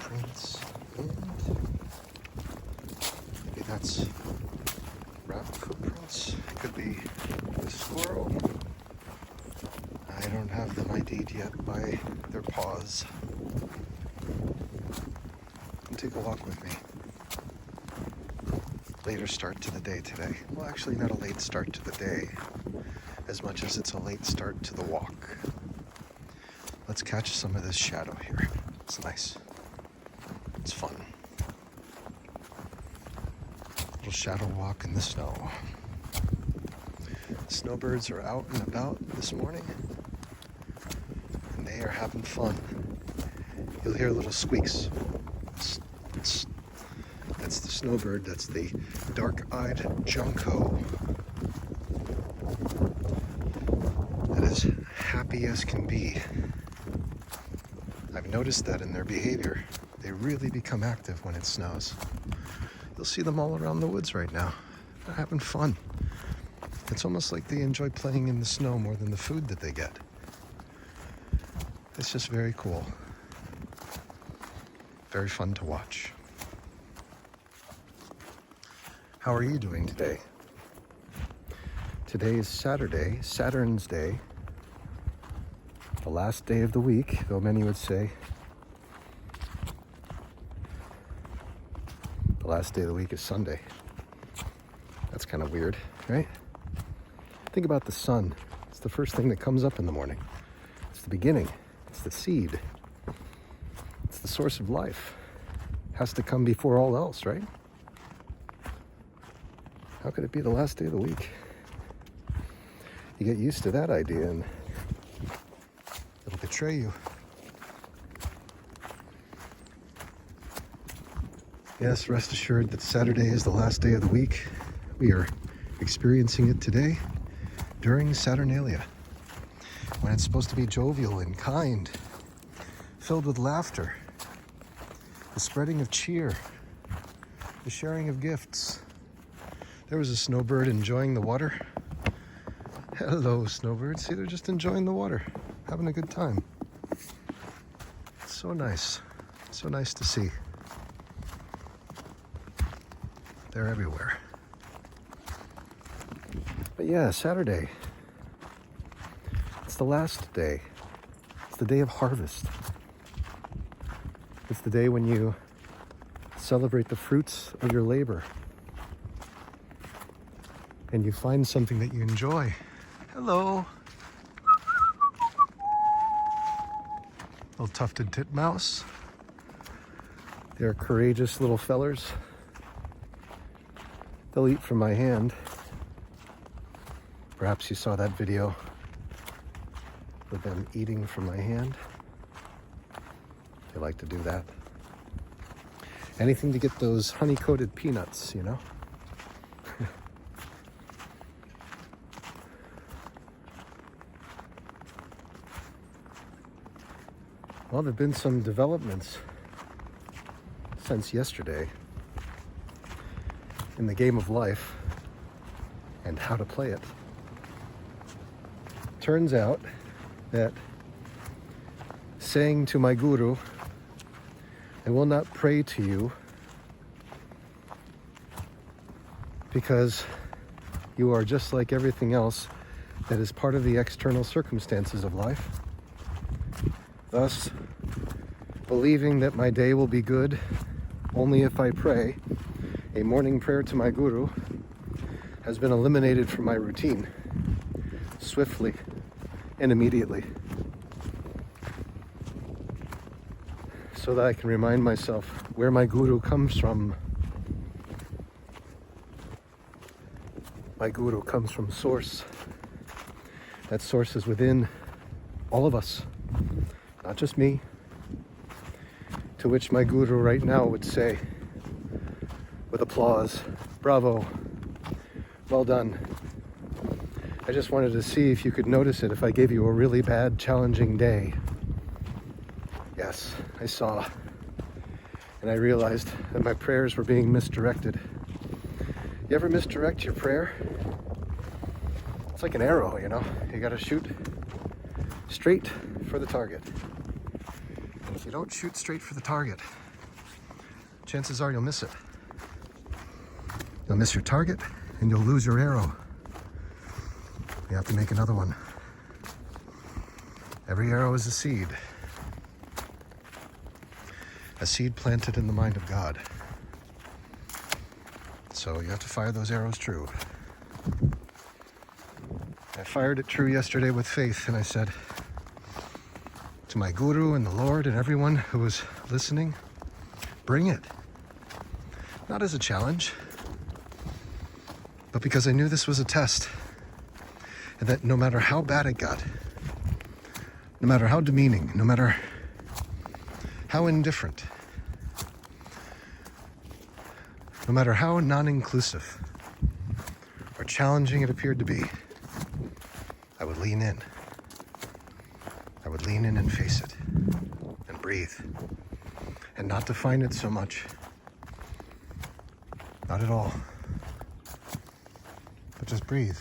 footprints, and maybe that's rabbit footprints. It could be a squirrel. I don't have them ID'd yet by their paws. Come take a walk with me. Later start to the day today. Well, actually not a late start to the day, as much as it's a late start to the walk. Let's catch some of this shadow here. It's nice. It's fun. Little shadow walk in the snow. Snowbirds are out and about this morning, and they are having fun. You'll hear little squeaks. That's the snowbird. That's the dark-eyed junco. That is happy as can be. I've noticed that in their behavior. They really become active when it snows. You'll see them all around the woods right now. They're having fun. It's almost like they enjoy playing in the snow more than the food that they get. It's just very cool. Very fun to watch. How are you doing today? Today is Saturday, Saturn's Day. The last day of the week, though many would say the last day of the week is Sunday. That's kind of weird, right? Think about the sun. It's the first thing that comes up in the morning. It's the beginning. It's the seed. It's the source of life. It has to come before all else, right? How could it be the last day of the week? You get used to that idea and it'll betray you. Yes, rest assured that Saturday is the last day of the week. We are experiencing it today during Saturnalia, when it's supposed to be jovial and kind, filled with laughter, the spreading of cheer, the sharing of gifts. There was a snowbird enjoying the water. Hello, snowbirds. See, they're just enjoying the water, having a good time. So nice. So nice to see. They're everywhere. But yeah, Saturday. It's the last day. It's the day of harvest. It's the day when you celebrate the fruits of your labor. And you find something that you enjoy. Hello. Little tufted titmouse. They're courageous little fellers. They'll eat from my hand. Perhaps you saw that video with them eating from my hand. They like to do that. Anything to get those honey-coated peanuts, you know? Well, there have been some developments since yesterday in the game of life and how to play it. Turns out that saying to my guru, "I will not pray to you because you are just like everything else that is part of the external circumstances of life," thus believing that my day will be good only if I pray, a morning prayer to my guru has been eliminated from my routine swiftly and immediately, so that I can remind myself where my guru comes from. My guru comes from source. That source is within all of us, not just me. To which my guru right now would say, with applause, "Bravo, well done. I just wanted to see if you could notice it if I gave you a really bad, challenging day." Yes, I saw. And I realized that my prayers were being misdirected. You ever misdirect your prayer? It's like an arrow, you know? You gotta shoot straight for the target. And if you don't shoot straight for the target, chances are you'll miss it. You'll miss your target and you'll lose your arrow. You have to make another one. Every arrow is a seed planted in the mind of God. So you have to fire those arrows true. I fired it true yesterday with faith, and I said to my guru and the Lord and everyone who was listening, bring it. Not as a challenge, but because I knew this was a test, and that no matter how bad it got, no matter how demeaning, no matter how indifferent, no matter how non-inclusive or challenging it appeared to be, I would lean in. I would lean in and face it and breathe and not define it so much. Not at all. But just breathe.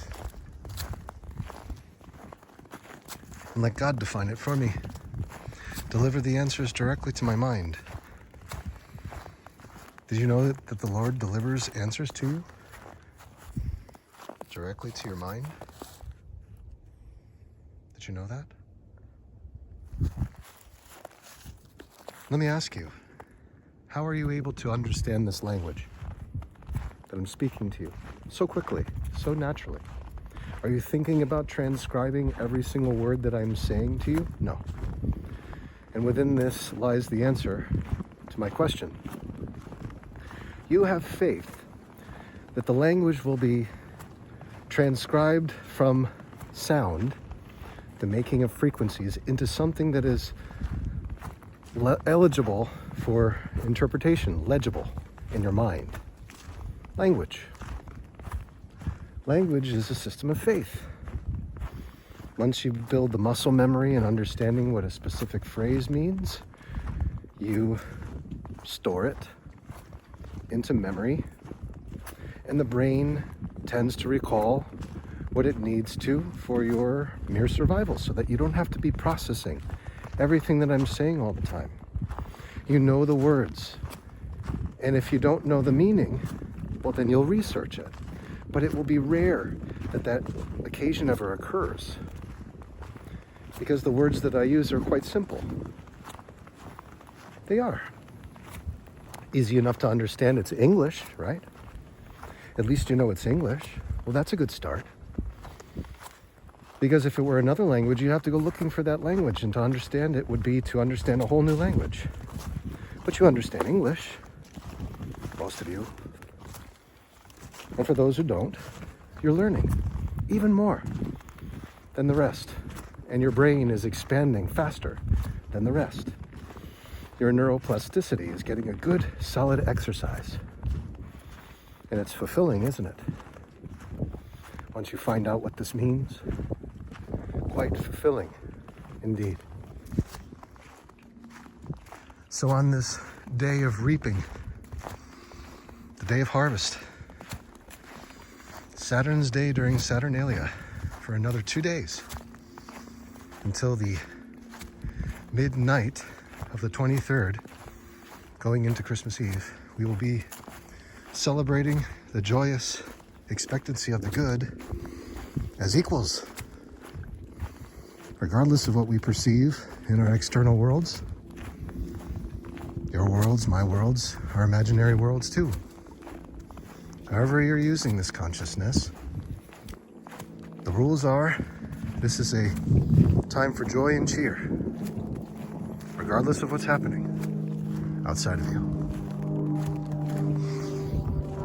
And let God define it for me. Deliver the answers directly to my mind. Did you know that the Lord delivers answers to you? Directly to your mind? Did you know that? Let me ask you, how are you able to understand this language that I'm speaking to you so quickly, so naturally? Are you thinking about transcribing every single word that I'm saying to you? No. And within this lies the answer to my question. You have faith that the language will be transcribed from sound, the making of frequencies, into something that is eligible for interpretation, legible in your mind. Language. Language is a system of faith. Once you build the muscle memory and understanding what a specific phrase means, you store it into memory, and the brain tends to recall what it needs to for your mere survival, so that you don't have to be processing everything that I'm saying all the time. You know the words, and if you don't know the meaning, well, then you'll research it. But it will be rare that that occasion ever occurs, because the words that I use are quite simple. They are. Easy enough to understand. It's English, right? At least you know it's English. Well, that's a good start. Because if it were another language, you'd have to go looking for that language, and to understand it would be to understand a whole new language. But you understand English, most of you. And for those who don't, you're learning even more than the rest. And your brain is expanding faster than the rest. Your neuroplasticity is getting a good, solid exercise. And it's fulfilling, isn't it? Once you find out what this means, quite fulfilling indeed. So on this day of reaping, the day of harvest, Saturn's day during Saturnalia, for another 2 days, until the midnight of the 23rd, going into Christmas Eve, we will be celebrating the joyous expectancy of the good as equals. Regardless of what we perceive in our external worlds, your worlds, my worlds, our imaginary worlds too. However you're using this consciousness, the rules are, this is a time for joy and cheer, regardless of what's happening outside of you.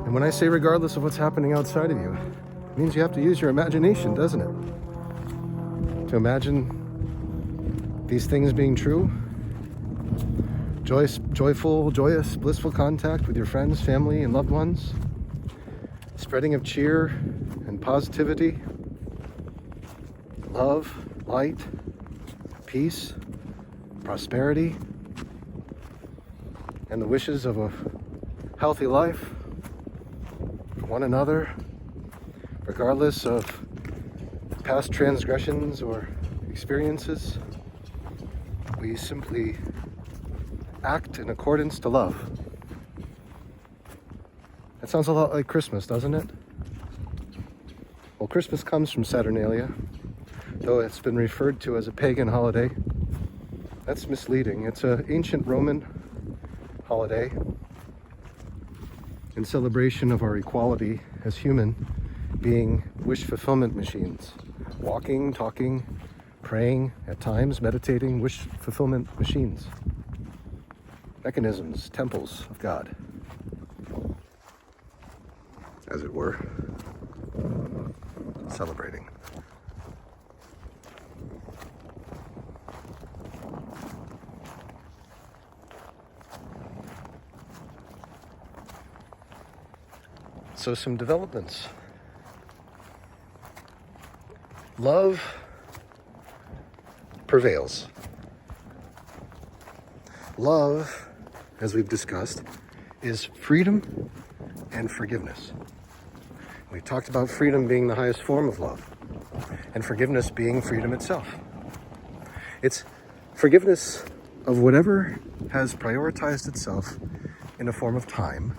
And when I say regardless of what's happening outside of you, it means you have to use your imagination, doesn't it? To imagine these things being true. Joyful, joyous, blissful contact with your friends, family, and loved ones. Spreading of cheer and positivity. Love, light, peace, prosperity, and the wishes of a healthy life for one another, regardless of past transgressions or experiences. We simply act in accordance to love. That sounds a lot like Christmas, doesn't it? Well, Christmas comes from Saturnalia, though it's been referred to as a pagan holiday. That's misleading. It's an ancient Roman holiday in celebration of our equality as human being wish fulfillment machines. Walking, talking, praying, at times meditating, wish fulfillment machines. Mechanisms, temples of God, as it were, celebrating. So some developments. Love prevails. Love, as we've discussed, is freedom and forgiveness. We talked about freedom being the highest form of love, and forgiveness being freedom itself. It's forgiveness of whatever has prioritized itself in a form of time,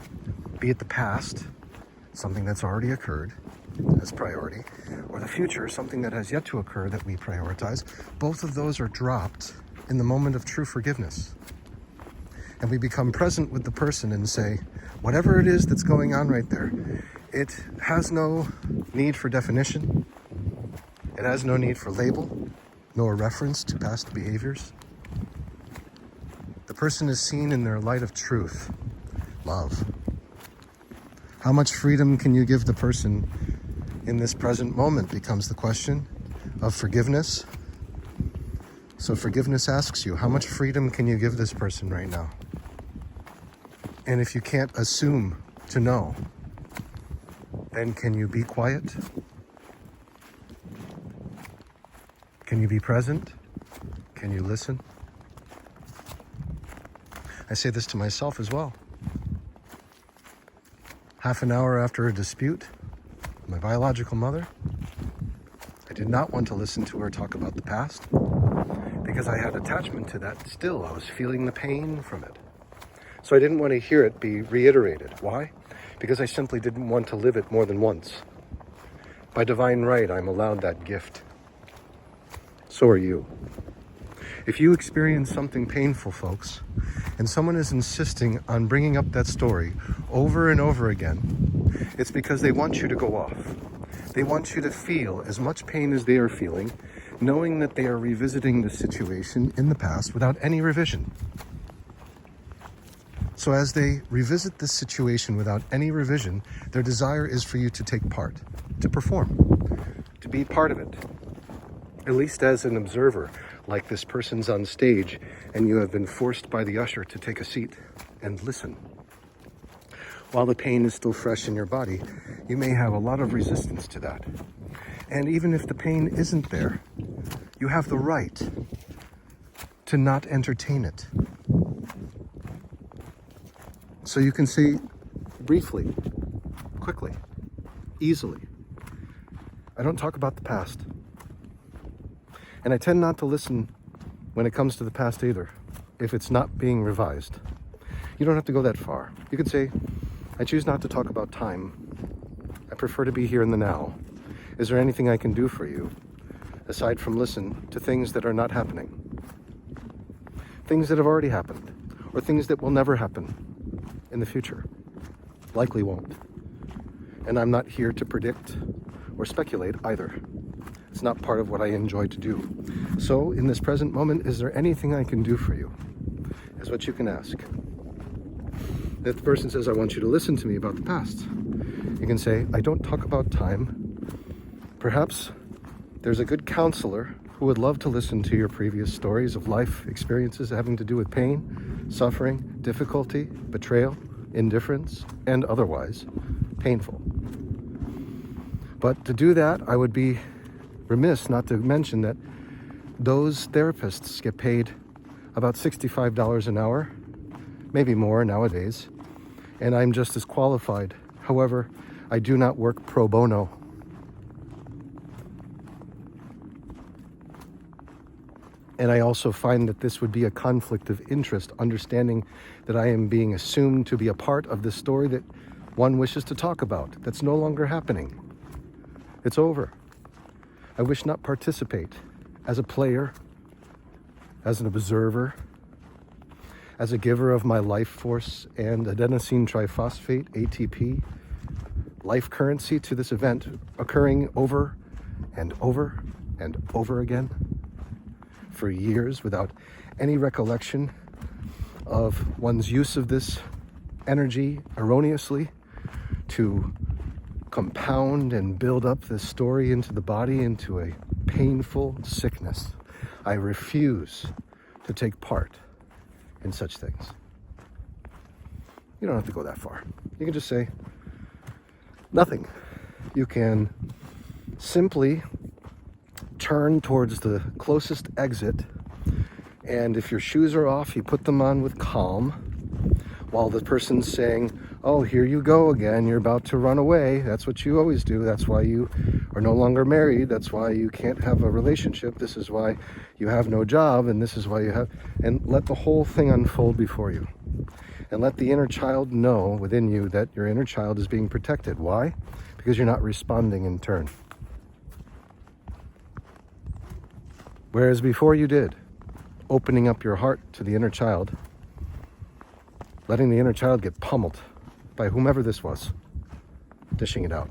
be it the past, something that's already occurred as priority, or the future, something that has yet to occur that we prioritize. Both of those are dropped in the moment of true forgiveness. And we become present with the person and say, whatever it is that's going on right there, it has no need for definition. It has no need for label, nor reference to past behaviors. The person is seen in their light of truth, love. How much freedom can you give the person in this present moment becomes the question of forgiveness. So forgiveness asks you, how much freedom can you give this person right now? And if you can't assume to know, then can you be quiet? Can you be present? Can you listen? I say this to myself as well. Half an hour after a dispute, my biological mother, I did not want to listen to her talk about the past because I had attachment to that still. I was feeling the pain from it. So I didn't want to hear it be reiterated. Why? Because I simply didn't want to live it more than once. By divine right, I'm allowed that gift. So are you. If you experience something painful, folks, and someone is insisting on bringing up that story over and over again, it's because they want you to go off. They want you to feel as much pain as they are feeling, knowing that they are revisiting the situation in the past without any revision. So as they revisit this situation without any revision, their desire is for you to take part, to perform, to be part of it, at least as an observer. Like this person's on stage and you have been forced by the usher to take a seat and listen. While the pain is still fresh in your body, you may have a lot of resistance to that. And even if the pain isn't there, you have the right to not entertain it. So you can say briefly, quickly, easily, I don't talk about the past. And I tend not to listen when it comes to the past either, if it's not being revised. You don't have to go that far. You could say, I choose not to talk about time. I prefer to be here in the now. Is there anything I can do for you, aside from listen to things that are not happening? Things that have already happened, or things that will never happen in the future. Likely won't. And I'm not here to predict or speculate either. It's not part of what I enjoy to do. So in this present moment, is there anything I can do for you? Is what you can ask. If the person says, I want you to listen to me about the past, you can say, I don't talk about time. Perhaps there's a good counselor who would love to listen to your previous stories of life experiences having to do with pain, suffering, difficulty, betrayal, indifference, and otherwise painful. But to do that, I would be remiss not to mention that those therapists get paid about $65 an hour, maybe more nowadays, and I'm just as qualified. However, I do not work pro bono. And I also find that this would be a conflict of interest, understanding that I am being assumed to be a part of this story that one wishes to talk about that's no longer happening. It's over. I wish not participate as a player, as an observer, as a giver of my life force and adenosine triphosphate, ATP, life currency to this event occurring over and over and over again for years without any recollection of one's use of this energy erroneously to compound and build up this story into the body into a painful sickness. I refuse to take part in such things. You don't have to go that far. You can just say nothing. You can simply turn towards the closest exit, and if your shoes are off, you put them on with calm while the person's saying, oh, here you go again, you're about to run away. That's what you always do. That's why you are no longer married. That's why you can't have a relationship. This is why you have no job, and this is why you have, and let the whole thing unfold before you. And let the inner child know within you that your inner child is being protected. Why? Because you're not responding in turn. Whereas before you did, opening up your heart to the inner child, letting the inner child get pummeled by whomever this was, dishing it out.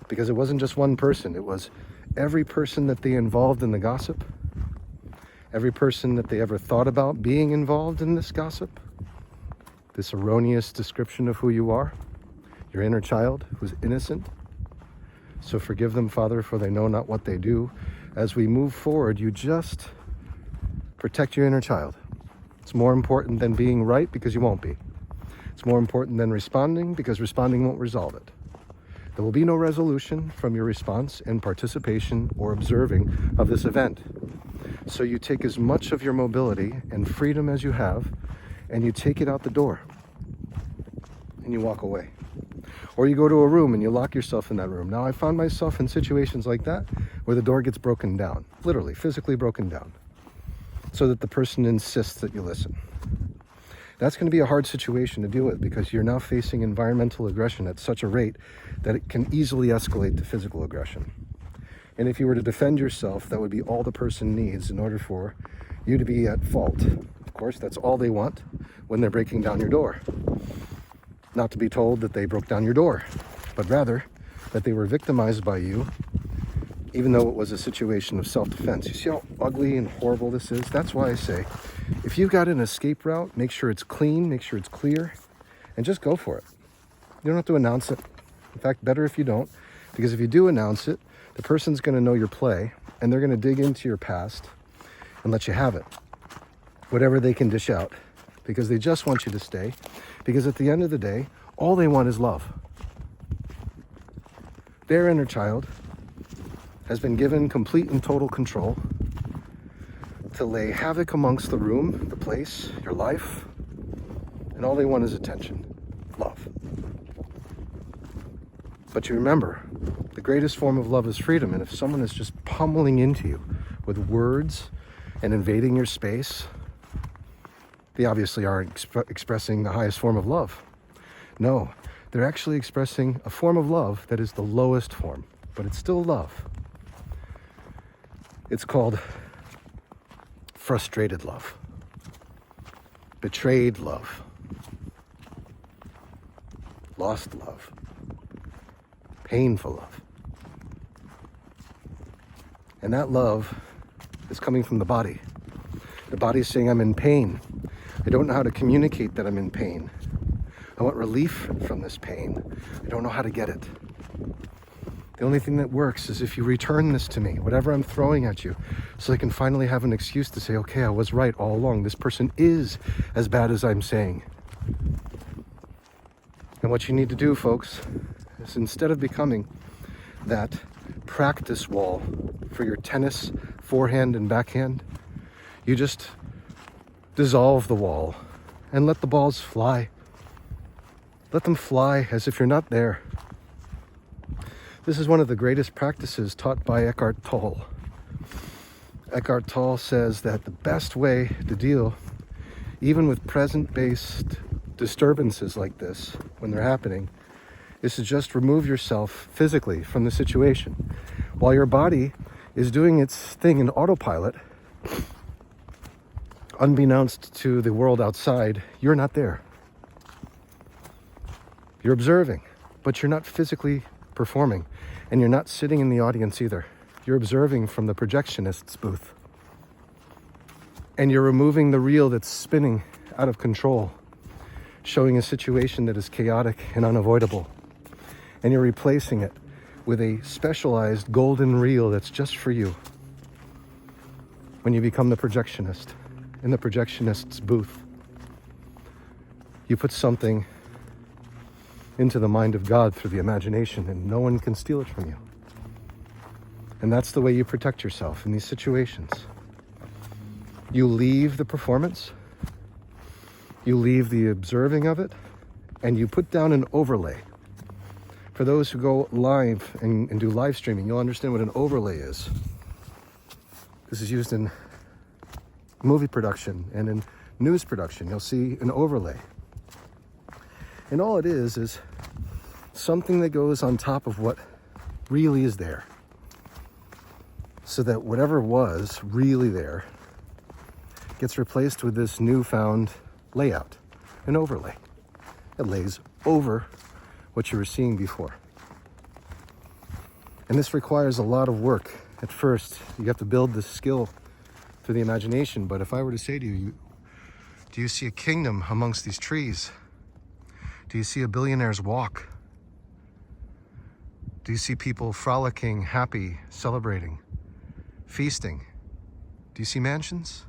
Because it wasn't just one person, it was every person that they involved in the gossip, every person that they ever thought about being involved in this gossip, this erroneous description of who you are, your inner child who's innocent. So forgive them, Father, for they know not what they do. As we move forward, you just protect your inner child. It's more important than being right, because you won't be. It's more important than responding, because responding won't resolve it. There will be no resolution from your response and participation or observing of this event. So you take as much of your mobility and freedom as you have, and you take it out the door, and you walk away. Or you go to a room and you lock yourself in that room. Now, I found myself in situations like that where the door gets broken down, literally, physically broken down, so that the person insists that you listen. That's going to be a hard situation to deal with, because you're now facing environmental aggression at such a rate that it can easily escalate to physical aggression. And if you were to defend yourself, that would be all the person needs in order for you to be at fault. Of course, that's all they want when they're breaking down your door. Not to be told that they broke down your door, but rather that they were victimized by you, even though it was a situation of self-defense. You see how ugly and horrible this is? That's why I say, if you've got an escape route, make sure it's clean, make sure it's clear, and just go for it. You don't have to announce it. In fact, better if you don't, because if you do announce it, the person's going to know your play, and they're going to dig into your past and let you have it, whatever they can dish out, because they just want you to stay, because at the end of the day, all they want is love. Their inner child has been given complete and total control to lay havoc amongst the room, the place, your life, and all they want is attention, love. But you remember, the greatest form of love is freedom, and if someone is just pummeling into you with words and invading your space, they obviously aren't expressing the highest form of love. No, they're actually expressing a form of love that is the lowest form, but it's still love. It's called frustrated love, betrayed love, lost love, painful love. And that love is coming from the body. The body is saying, I'm in pain. I don't know how to communicate that I'm in pain. I want relief from this pain. I don't know how to get it. The only thing that works is if you return this to me, whatever I'm throwing at you, so I can finally have an excuse to say, okay, I was right all along. This person is as bad as I'm saying. And what you need to do, folks, is instead of becoming that practice wall for your tennis forehand and backhand, you just dissolve the wall and let the balls fly. Let them fly as if you're not there. This is one of the greatest practices taught by Eckhart Tolle. Eckhart Tolle says that the best way to deal, even with present-based disturbances like this, when they're happening, is to just remove yourself physically from the situation. While your body is doing its thing in autopilot, unbeknownst to the world outside, you're not there. You're observing, but you're not physically performing, and you're not sitting in the audience either. You're observing from the projectionist's booth. And you're removing the reel that's spinning out of control, showing a situation that is chaotic and unavoidable. And you're replacing it with a specialized golden reel that's just for you. When you become the projectionist, in the projectionist's booth, you put something into the mind of God through the imagination, and no one can steal it from you. And that's the way you protect yourself in these situations. You leave the performance, you leave the observing of it, and you put down an overlay. For those who go live and do live streaming, you'll understand what an overlay is. This is used in movie production and in news production. You'll see an overlay. And all it is something that goes on top of what really is there. So that whatever was really there gets replaced with this newfound layout, an overlay. It lays over what you were seeing before. And this requires a lot of work. At first, you have to build this skill through the imagination. But if I were to say to you, do you see a kingdom amongst these trees? Do you see a billionaire's walk? Do you see people frolicking, happy, celebrating, feasting? Do you see mansions?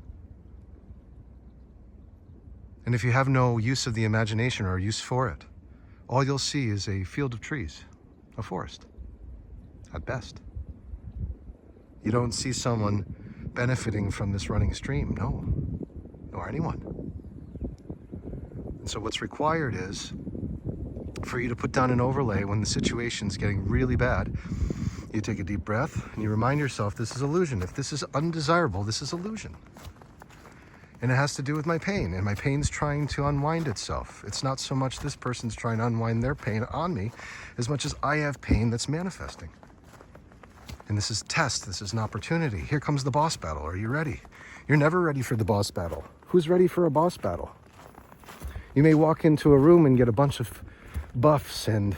And if you have no use of the imagination or use for it, all you'll see is a field of trees, a forest, at best. You don't see someone benefiting from this running stream, no, nor anyone. And so what's required is for you to put down an overlay when the situation's getting really bad. You take a deep breath and you remind yourself this is illusion. If this is undesirable, this is illusion. And it has to do with my pain, and my pain's trying to unwind itself. It's not so much this person's trying to unwind their pain on me, as much as I have pain that's manifesting. And this is a test, this is an opportunity. Here comes the boss battle. Are you ready? You're never ready for the boss battle. Who's ready for a boss battle? You may walk into a room and get a bunch of buffs and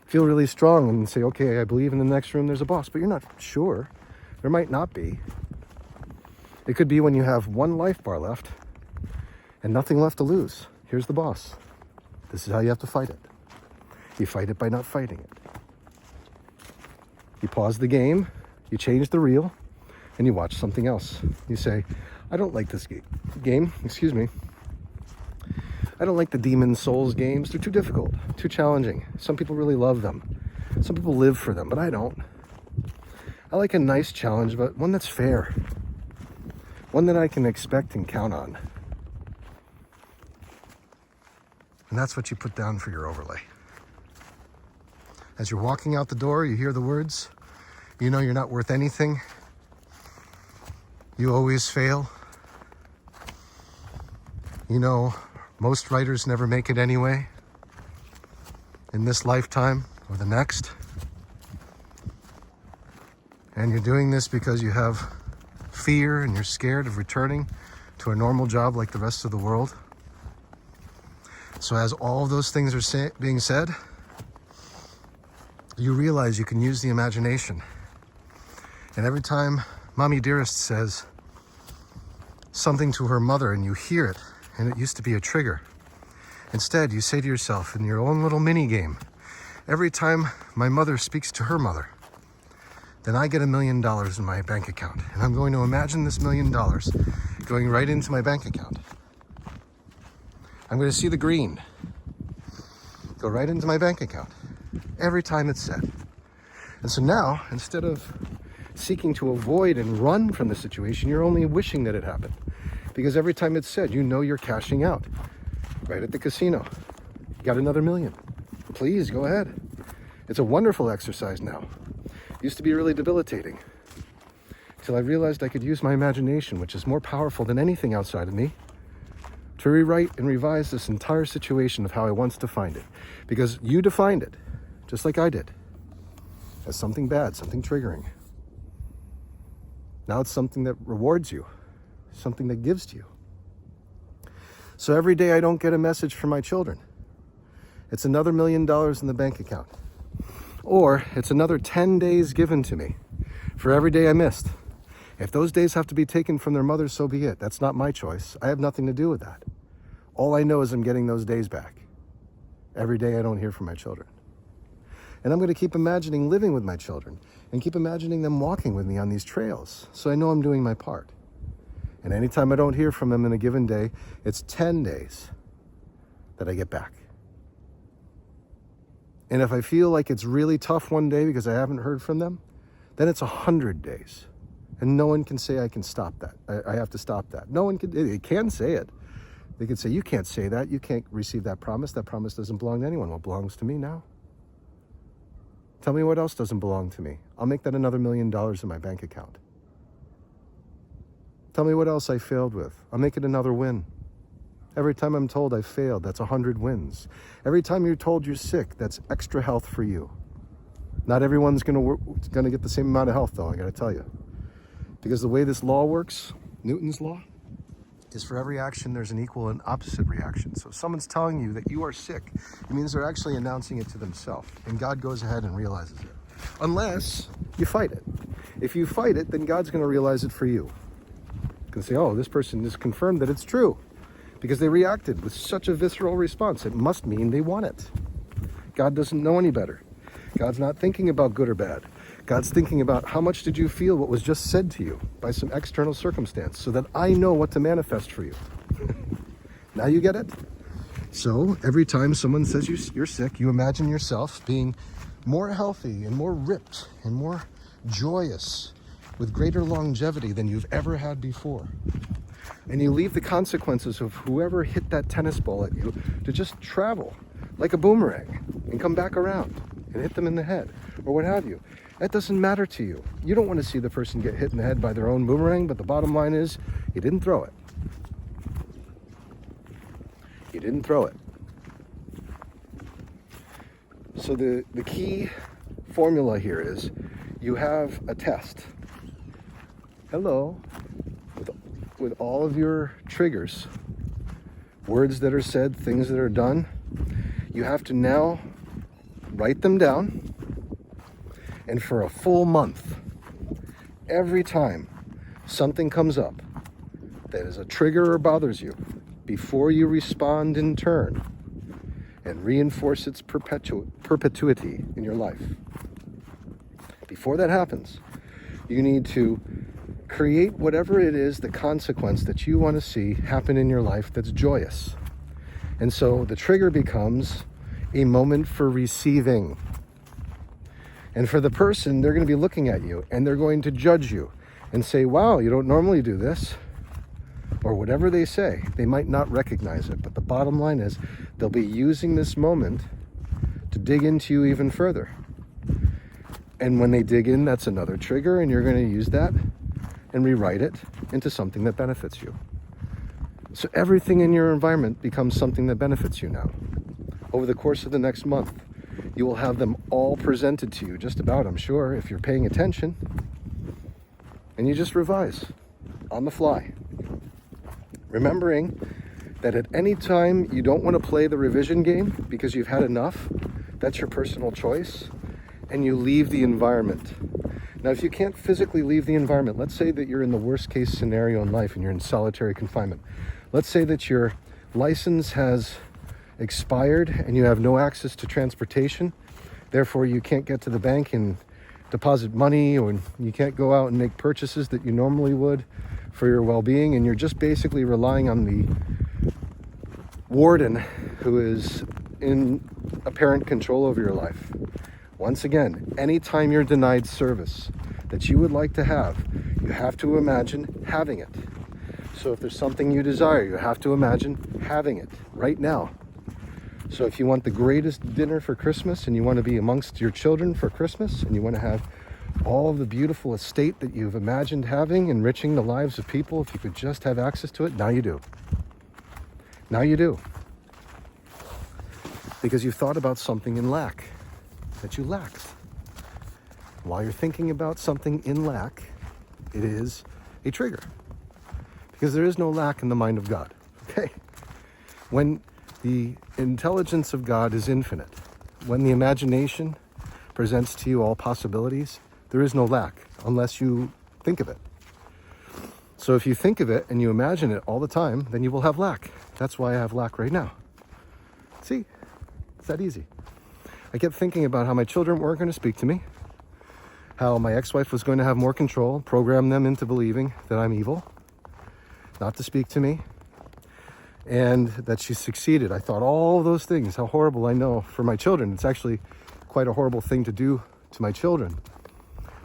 feel really strong and say, okay, I believe in the next room there's a boss, but you're not sure. There might not be. It could be when you have one life bar left and nothing left to lose. Here's the boss. This is how you have to fight it. You fight it by not fighting it. You pause the game, you change the reel, and you watch something else. You say, I don't like this game, excuse me. I don't like the Demon Souls games. They're too difficult, too challenging. Some people really love them. Some people live for them, but I don't. I like a nice challenge, but one that's fair. One that I can expect and count on. And that's what you put down for your overlay. As you're walking out the door, you hear the words, you know you're not worth anything. You always fail. You know, most writers never make it anyway, in this lifetime or the next. And you're doing this because you have fear and you're scared of returning to a normal job like the rest of the world. So as all of those things are being said, you realize you can use the imagination. And every time Mommy Dearest says something to her mother and you hear it, and it used to be a trigger, instead you say to yourself in your own little mini game, every time my mother speaks to her mother, then I get $1 million in my bank account. And I'm going to imagine this $1 million going right into my bank account. I'm going to see the green go right into my bank account every time it's said. And so now, instead of seeking to avoid and run from the situation, you're only wishing that it happened. Because every time it's said, you know you're cashing out right at the casino. You got another $1 million. Please go ahead. It's a wonderful exercise now. It used to be really debilitating until I realized I could use my imagination, which is more powerful than anything outside of me, to rewrite and revise this entire situation of how I once defined it. Because you defined it, just like I did, as something bad, something triggering. Now it's something that rewards you, something that gives to you. So every day I don't get a message from my children, it's another $1 million in the bank account. Or it's another 10 days given to me for every day I missed. If those days have to be taken from their mother, so be it. That's not my choice. I have nothing to do with that. All I know is I'm getting those days back. Every day I don't hear from my children. And I'm going to keep imagining living with my children and keep imagining them walking with me on these trails. So I know I'm doing my part. And anytime I don't hear from them in a given day, it's 10 days that I get back. And if I feel like it's really tough one day because I haven't heard from them, then it's 100 days. And no one can say I can stop that. I have to stop that. No one can, they can say it. They can say, you can't say that. You can't receive that promise. That promise doesn't belong to anyone. What belongs to me now? Tell me what else doesn't belong to me. I'll make that another $1 million in my bank account. Tell me what else I failed with. I'll make it another win. Every time I'm told I failed, that's 100 wins. Every time you're told you're sick, that's extra health for you. Not everyone's gonna get the same amount of health, though, I gotta tell you. Because the way this law works, Newton's law, is for every action there's an equal and opposite reaction. So if someone's telling you that you are sick, it means they're actually announcing it to themselves. And God goes ahead and realizes it. Unless you fight it. If you fight it, then God's gonna realize it for you. You can say, oh, this person has confirmed that it's true. Because they reacted with such a visceral response. It must mean they want it. God doesn't know any better. God's not thinking about good or bad. God's thinking about how much did you feel what was just said to you by some external circumstance so that I know what to manifest for you. Now you get it? So every time someone says you're sick, you imagine yourself being more healthy and more ripped and more joyous with greater longevity than you've ever had before. And you leave the consequences of whoever hit that tennis ball at you to just travel like a boomerang and come back around and hit them in the head or what have you. That doesn't matter to you. You don't want to see the person get hit in the head by their own boomerang, but the bottom line is you didn't throw it. You didn't throw it. So the key formula here is you have a test. Hello. With all of your triggers, words that are said, things that are done, you have to now write them down, and for a full month, every time something comes up that is a trigger or bothers you, before you respond in turn and reinforce its perpetuity in your life, before that happens, you need to create whatever it is, the consequence that you want to see happen in your life that's joyous. And so the trigger becomes a moment for receiving. And for the person, they're going to be looking at you and they're going to judge you and say, wow, you don't normally do this. Or whatever they say. They might not recognize it, but the bottom line is they'll be using this moment to dig into you even further. And when they dig in, that's another trigger, and you're going to use that and rewrite it into something that benefits you. So everything in your environment becomes something that benefits you now. Over the course of the next month, you will have them all presented to you, just about, I'm sure, if you're paying attention. And you just revise on the fly. Remembering that at any time you don't want to play the revision game because you've had enough, that's your personal choice, and you leave the environment. Now, if you can't physically leave the environment, let's say that you're in the worst case scenario in life and you're in solitary confinement. Let's say that your license has expired and you have no access to transportation. Therefore, you can't get to the bank and deposit money, or you can't go out and make purchases that you normally would for your well-being. And you're just basically relying on the warden who is in apparent control over your life. Once again, anytime you're denied service that you would like to have, you have to imagine having it. So if there's something you desire, you have to imagine having it right now. So if you want the greatest dinner for Christmas and you want to be amongst your children for Christmas and you want to have all of the beautiful estate that you've imagined having, enriching the lives of people, if you could just have access to it, now you do. Now you do. Because you've thought about something in lack that you lacked. While you're thinking about something in lack, it is a trigger. Because there is no lack in the mind of God. Okay? When the intelligence of God is infinite, when the imagination presents to you all possibilities, there is no lack unless you think of it. So if you think of it and you imagine it all the time, then you will have lack. That's why I have lack right now. See? It's that easy. I kept thinking about how my children weren't going to speak to me, how my ex-wife was going to have more control, program them into believing that I'm evil, not to speak to me, and that she succeeded. I thought all those things, how horrible I know for my children. It's actually quite a horrible thing to do to my children,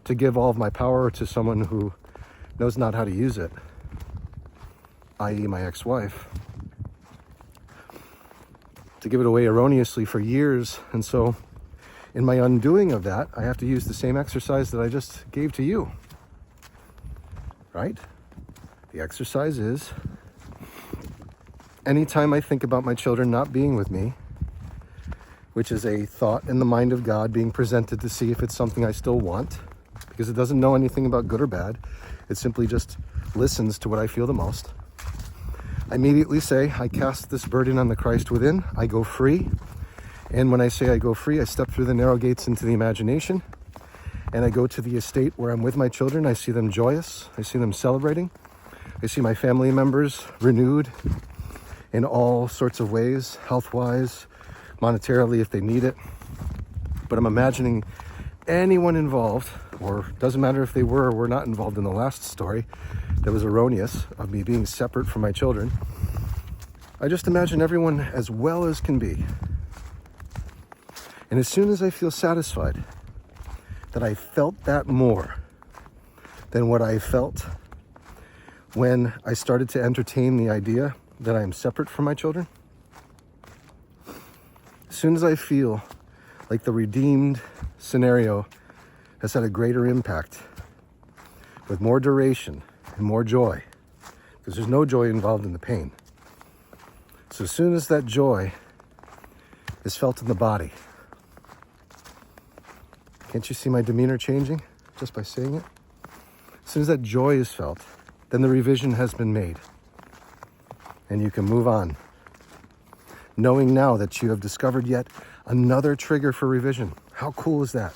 to give all of my power to someone who knows not how to use it, i.e. my ex-wife, to give it away erroneously for years. And so in my undoing of that, I have to use the same exercise that I just gave to you, right? The exercise is, anytime I think about my children not being with me, which is a thought in the mind of God being presented to see if it's something I still want, because it doesn't know anything about good or bad. It simply just listens to what I feel the most. I immediately say, I cast this burden on the Christ within. I go free. And when I say I go free, I step through the narrow gates into the imagination. And I go to the estate where I'm with my children. I see them joyous. I see them celebrating. I see my family members renewed in all sorts of ways, health-wise, monetarily if they need it. But I'm imagining anyone involved, or doesn't matter if they were or were not involved in the last story that was erroneous of me being separate from my children. I just imagine everyone as well as can be. And as soon as I feel satisfied that I felt that more than what I felt when I started to entertain the idea that I am separate from my children, as soon as I feel like the redeemed scenario has had a greater impact with more duration and more joy, because there's no joy involved in the pain. So as soon as that joy is felt in the body, can't you see my demeanor changing just by saying it? As soon as that joy is felt, then the revision has been made and you can move on, knowing now that you have discovered yet another trigger for revision. How cool is that?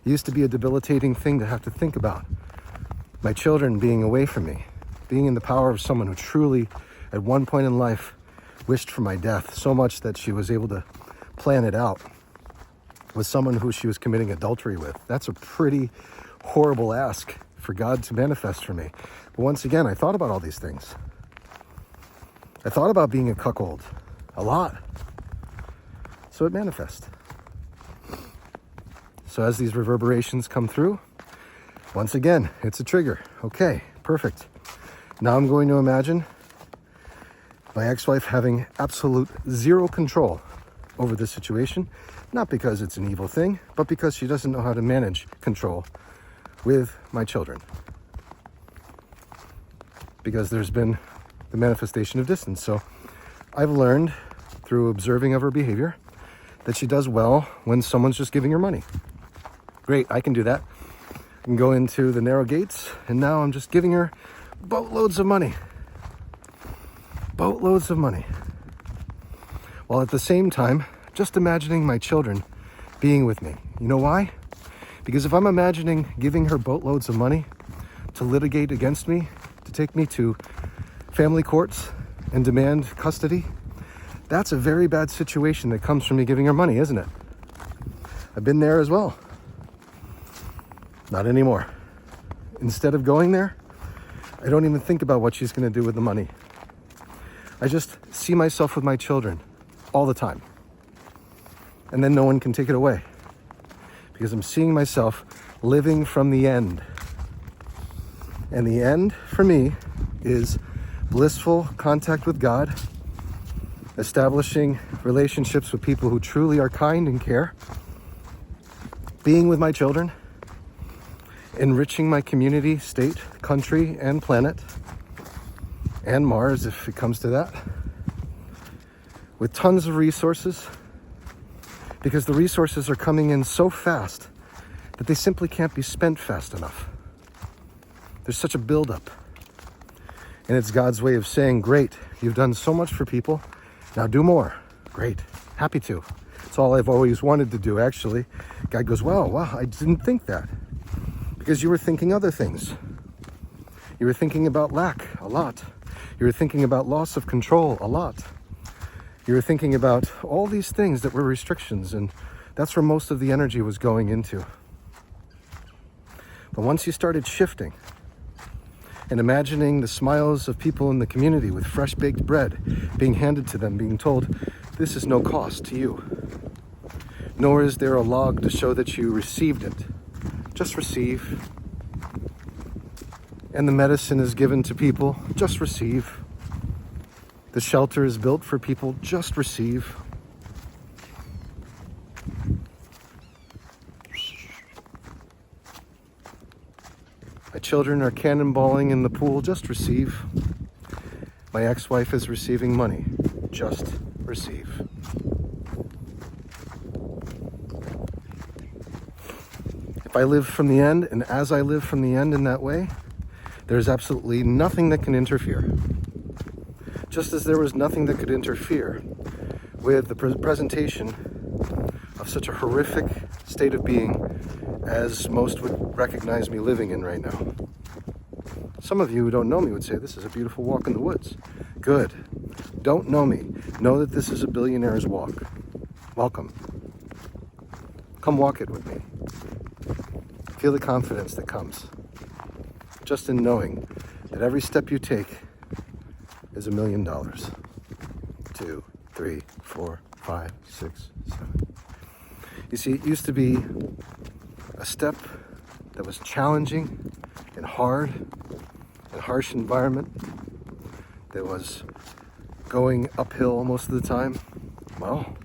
It used to be a debilitating thing to have to think about. My children being away from me, being in the power of someone who truly, at one point in life, wished for my death so much that she was able to plan it out with someone who she was committing adultery with. That's a pretty horrible ask for God to manifest for me. But once again, I thought about all these things. I thought about being a cuckold a lot. So it manifests. So as these reverberations come through, once again, it's a trigger. Okay, perfect. Now I'm going to imagine my ex-wife having absolute zero control over this situation, not because it's an evil thing, but because she doesn't know how to manage control with my children. Because there's been the manifestation of distance. So I've learned through observing of her behavior that she does well when someone's just giving her money. Great, I can do that. I can go into the narrow gates, and now I'm just giving her boatloads of money. Boatloads of money. While at the same time, just imagining my children being with me. You know why? Because if I'm imagining giving her boatloads of money to litigate against me, to take me to family courts and demand custody, that's a very bad situation that comes from me giving her money, isn't it? I've been there as well. Not anymore. Instead of going there, I don't even think about what she's going to do with the money. I just see myself with my children all the time. And then no one can take it away. Because I'm seeing myself living from the end. And the end, for me, is blissful contact with God, establishing relationships with people who truly are kind and care, being with my children, enriching my community, state, country, and planet, and Mars if it comes to that, with tons of resources, because the resources are coming in so fast that they simply can't be spent fast enough. There's such a buildup. And it's God's way of saying, great, you've done so much for people, now do more. Great, happy to. It's all I've always wanted to do, actually. God goes, wow, I didn't think that. Because you were thinking other things. You were thinking about lack a lot. You were thinking about loss of control a lot. You were thinking about all these things that were restrictions, and that's where most of the energy was going into. But once you started shifting and imagining the smiles of people in the community with fresh baked bread being handed to them, being told, this is no cost to you, nor is there a log to show that you received it. Just receive. And the medicine is given to people, just receive. The shelter is built for people, just receive. My children are cannonballing in the pool, just receive. My ex-wife is receiving money, just receive. If I live from the end, and as I live from the end in that way, there's absolutely nothing that can interfere. Just as there was nothing that could interfere with the presentation of such a horrific state of being as most would recognize me living in right now. Some of you who don't know me would say, this is a beautiful walk in the woods. Good. Don't know me. Know that this is a billionaire's walk. Welcome. Come walk it with me. Feel the confidence that comes just in knowing that every step you take is $1 million. 2, 3, 4, 5, 6, 7. You see, it used to be a step that was challenging and hard and harsh environment that was going uphill most of the time. Well,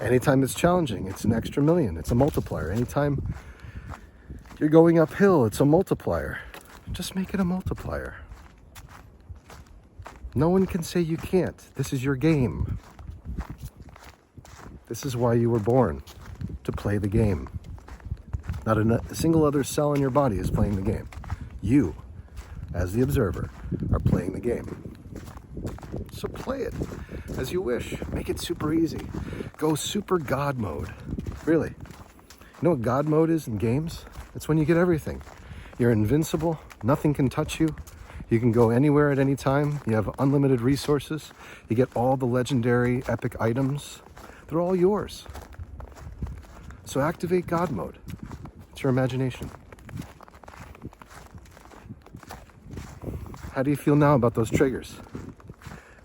anytime it's challenging, it's an extra million. It's a multiplier. Anytime you're going uphill, it's a multiplier. Just make it a multiplier. No one can say you can't. This is your game. This is why you were born, to play the game. Not a single other cell in your body is playing the game. You, as the observer, are playing the game. So play it as you wish. Make it super easy. Go super God mode. Really. You know what God mode is in games? It's when you get everything. You're invincible. Nothing can touch you. You can go anywhere at any time. You have unlimited resources. You get all the legendary epic items. They're all yours. So activate God mode. It's your imagination. How do you feel now about those triggers?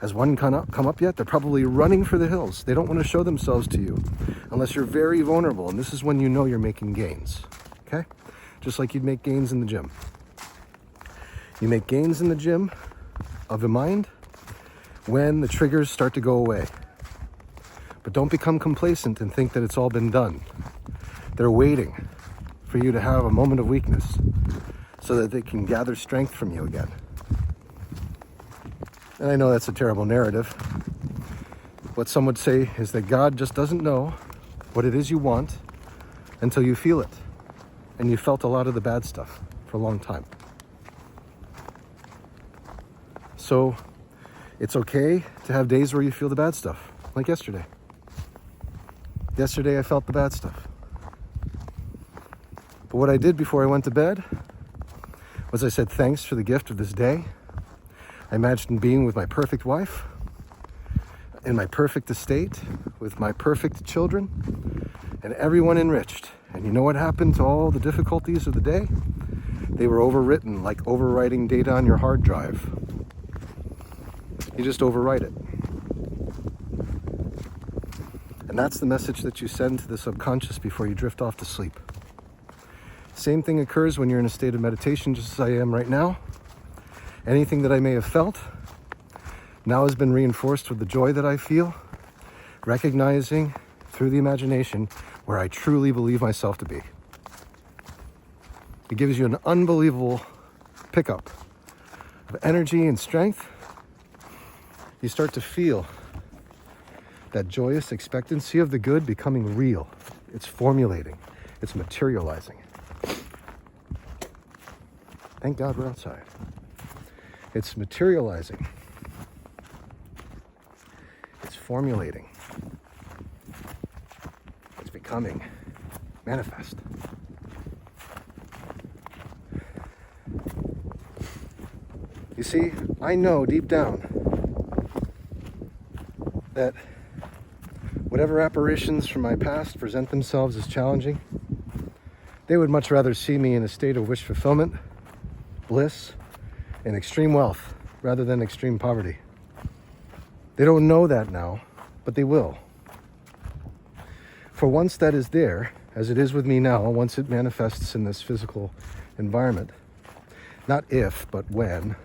Has one come up yet? They're probably running for the hills. They don't want to show themselves to you unless you're very vulnerable. And this is when you know you're making gains. Okay? Just like you'd make gains in the gym. You make gains in the gym of the mind when the triggers start to go away. But don't become complacent and think that it's all been done. They're waiting for you to have a moment of weakness so that they can gather strength from you again. And I know that's a terrible narrative. What some would say is that God just doesn't know what it is you want until you feel it. And you felt a lot of the bad stuff for a long time. So it's okay to have days where you feel the bad stuff, like yesterday. Yesterday I felt the bad stuff. But what I did before I went to bed was I said thanks for the gift of this day. I imagined being with my perfect wife, in my perfect estate, with my perfect children, and everyone enriched. And you know what happened to all the difficulties of the day? They were overwritten like overwriting data on your hard drive. You just overwrite it. And that's the message that you send to the subconscious before you drift off to sleep. Same thing occurs when you're in a state of meditation, just as I am right now. Anything that I may have felt now has been reinforced with the joy that I feel, recognizing through the imagination where I truly believe myself to be. It gives you an unbelievable pickup of energy and strength. You start to feel that joyous expectancy of the good becoming real. It's formulating. It's materializing. Thank God we're outside. It's materializing. It's formulating. It's becoming manifest. You see, I know deep down that whatever apparitions from my past present themselves as challenging, they would much rather see me in a state of wish fulfillment, bliss, and extreme wealth rather than extreme poverty. They don't know that now, but they will. For once that is there, as it is with me now, once it manifests in this physical environment, not if, but when,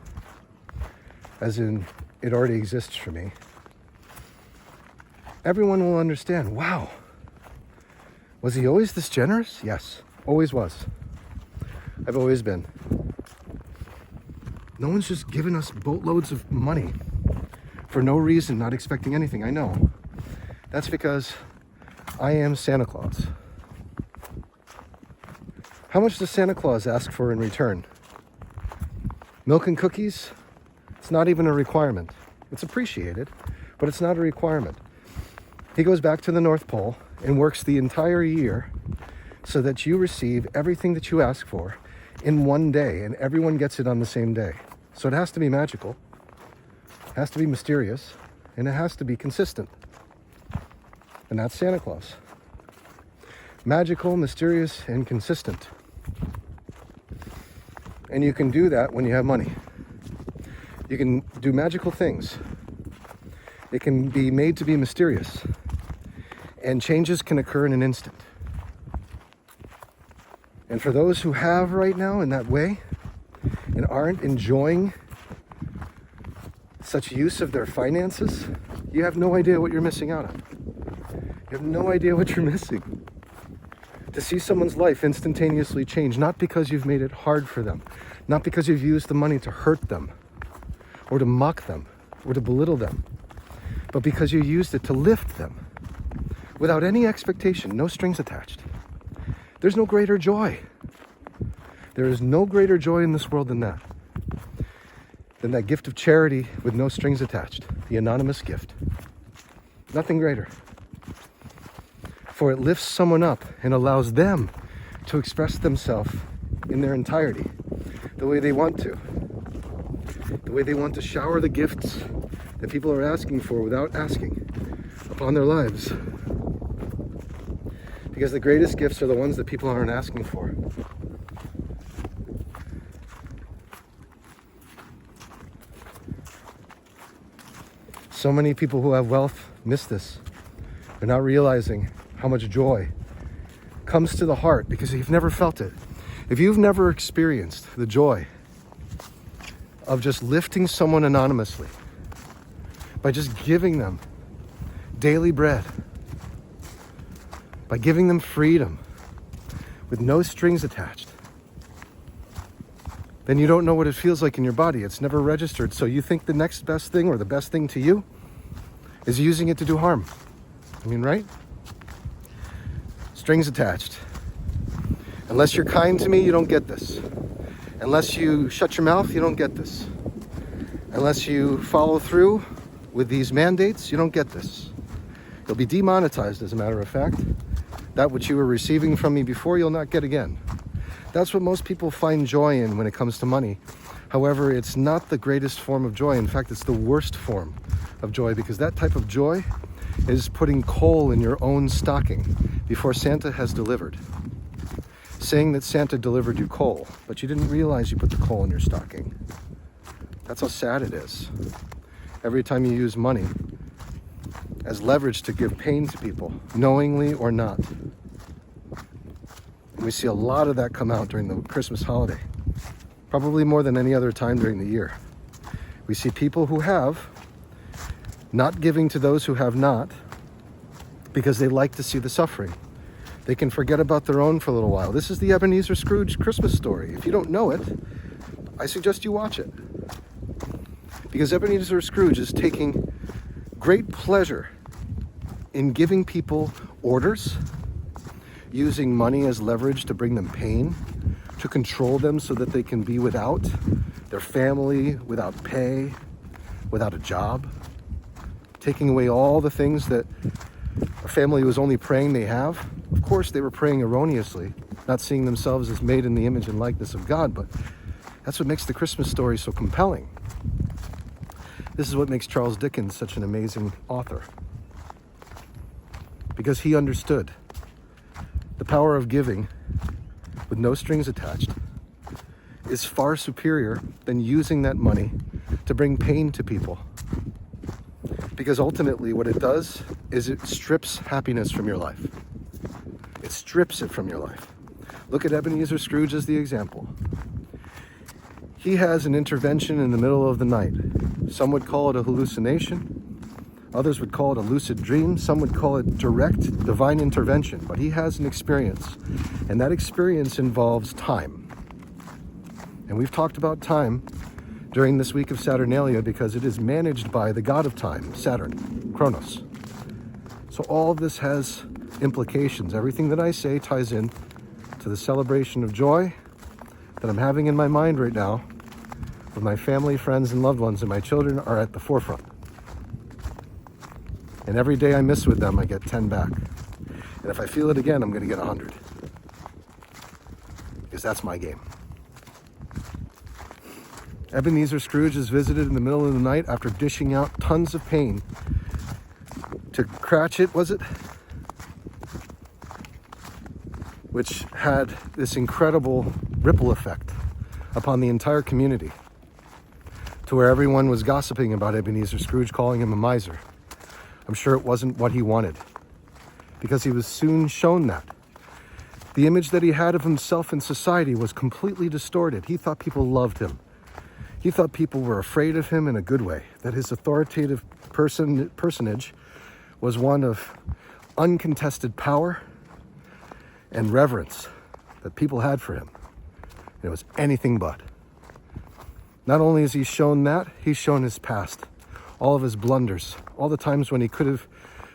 as in it already exists for me, everyone will understand, wow, was he always this generous? Yes, always was. I've always been. No one's just given us boatloads of money for no reason, not expecting anything. I know. That's because I am Santa Claus. How much does Santa Claus ask for in return? Milk and cookies? It's not even a requirement. It's appreciated, but it's not a requirement. He goes back to the North Pole and works the entire year so that you receive everything that you ask for in one day, and everyone gets it on the same day. So it has to be magical, it has to be mysterious, and it has to be consistent. And that's Santa Claus. Magical, mysterious, and consistent. And you can do that when you have money. You can do magical things. It can be made to be mysterious. And changes can occur in an instant. And for those who have right now in that way and aren't enjoying such use of their finances, you have no idea what you're missing out on. You have no idea what you're missing. To see someone's life instantaneously change, not because you've made it hard for them, not because you've used the money to hurt them, or to mock them, or to belittle them, but because you used it to lift them without any expectation, no strings attached. There's no greater joy. There is no greater joy in this world than that gift of charity with no strings attached, the anonymous gift. Nothing greater. For it lifts someone up and allows them to express themselves in their entirety, the way they want to. The way they want to shower the gifts that people are asking for without asking upon their lives. Because the greatest gifts are the ones that people aren't asking for. So many people who have wealth miss this. They're not realizing how much joy comes to the heart because you've never felt it. If you've never experienced the joy of just lifting someone anonymously, by just giving them daily bread, by giving them freedom with no strings attached, then you don't know what it feels like in your body. It's never registered. So you think the next best thing or the best thing to you is using it to do harm. I mean, right? Strings attached. Unless you're kind to me, you don't get this. Unless you shut your mouth, you don't get this. Unless you follow through with these mandates, you don't get this. You'll be demonetized, as a matter of fact. That which you were receiving from me before, you'll not get again. That's what most people find joy in when it comes to money. However, it's not the greatest form of joy. In fact, it's the worst form of joy, because that type of joy is putting coal in your own stocking before Santa has delivered. Saying that Santa delivered you coal, but you didn't realize you put the coal in your stocking. That's how sad it is. Every time you use money as leverage to give pain to people, knowingly or not. And we see a lot of that come out during the Christmas holiday, probably more than any other time during the year. We see people who have not giving to those who have not because they like to see the suffering. They can forget about their own for a little while. This is the Ebenezer Scrooge Christmas story. If you don't know it, I suggest you watch it. Because Ebenezer Scrooge is taking great pleasure in giving people orders, using money as leverage to bring them pain, to control them so that they can be without their family, without pay, without a job, taking away all the things that a family was only praying they have. Of course, they were praying erroneously, not seeing themselves as made in the image and likeness of God, but that's what makes the Christmas story so compelling. This is what makes Charles Dickens such an amazing author, because he understood the power of giving with no strings attached is far superior than using that money to bring pain to people. Because ultimately what it does is it strips happiness from your life. It strips it from your life. Look at Ebenezer Scrooge as the example. He has an intervention in the middle of the night. Some would call it a hallucination. Others would call it a lucid dream. Some would call it direct divine intervention. But he has an experience. And that experience involves time. And we've talked about time during this week of Saturnalia because it is managed by the god of time, Saturn, Kronos. So all of this has implications. Everything that I say ties in to the celebration of joy that I'm having in my mind right now with my family, friends, and loved ones, and my children are at the forefront. And every day I miss with them, I get 10 back. And if I feel it again, I'm going to get 100. Because that's my game. Ebenezer Scrooge is visited in the middle of the night after dishing out tons of pain to Cratchit, was it? Which had this incredible ripple effect upon the entire community, to where everyone was gossiping about Ebenezer Scrooge, calling him a miser. I'm sure it wasn't what he wanted, because he was soon shown that. The image that he had of himself in society was completely distorted. He thought people loved him. He thought people were afraid of him in a good way, that his authoritative personage was one of uncontested power and reverence that people had for him. And it was anything but. Not only has he shown that, he's shown his past, all of his blunders, all the times when he could have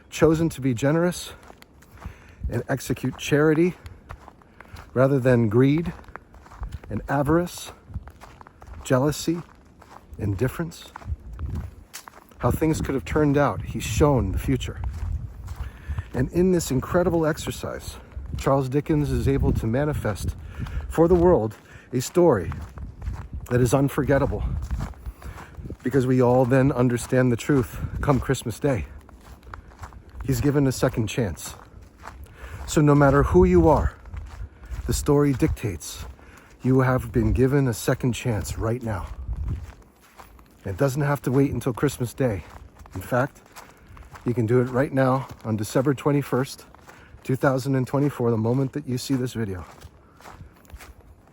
chosen to be generous and execute charity rather than greed and avarice, jealousy, indifference, how things could have turned out. He's shown the future. And in this incredible exercise, Charles Dickens is able to manifest for the world a story that is unforgettable, because we all then understand the truth come Christmas Day. He's given a second chance. So no matter who you are, the story dictates you have been given a second chance right now. It doesn't have to wait until Christmas Day. In fact, you can do it right now on December 21st, 2024, the moment that you see this video.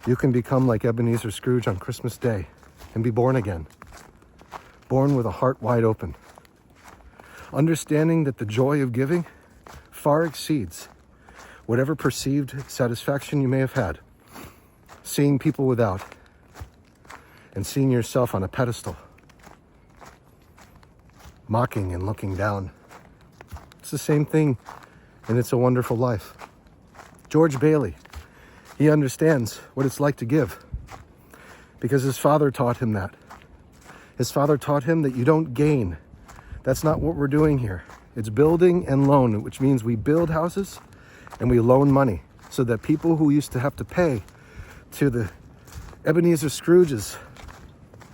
You can become like Ebenezer Scrooge on Christmas Day and be born again. Born with a heart wide open. Understanding that the joy of giving far exceeds whatever perceived satisfaction you may have had. Seeing people without and seeing yourself on a pedestal, mocking and looking down. It's the same thing in It's a Wonderful Life. George Bailey, he understands what it's like to give because his father taught him that. His father taught him that you don't gain. That's not what we're doing here. It's building and loan, which means we build houses and we loan money so that people who used to have to pay to the Ebenezer Scrooges,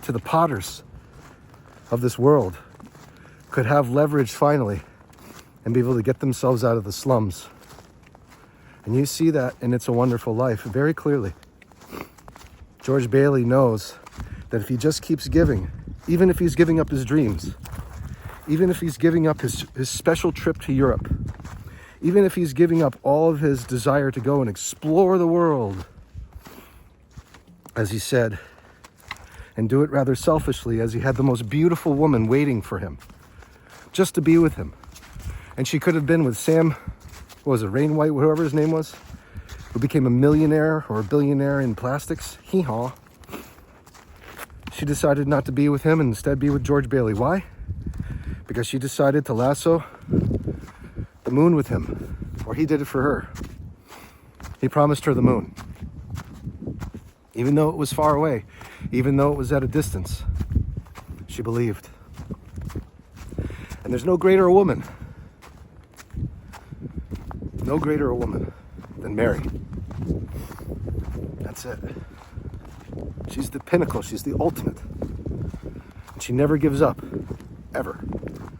to the Potters of this world, could have leverage finally and be able to get themselves out of the slums. And you see that in It's a Wonderful Life very clearly. George Bailey knows that if he just keeps giving, even if he's giving up his dreams, even if he's giving up his special trip to Europe, even if he's giving up all of his desire to go and explore the world, as he said, and do it rather selfishly, as he had the most beautiful woman waiting for him, just to be with him. And she could have been with Sam, what was it, Rainwhite, whoever his name was, who became a millionaire or a billionaire in plastics. Hee-haw. She decided not to be with him and instead be with George Bailey. Why? Because she decided to lasso the moon with him, or he did it for her. He promised her the moon. Even though it was far away, even though it was at a distance, she believed. And there's no greater woman than Mary. That's it. She's the pinnacle, she's the ultimate. And she never gives up, ever,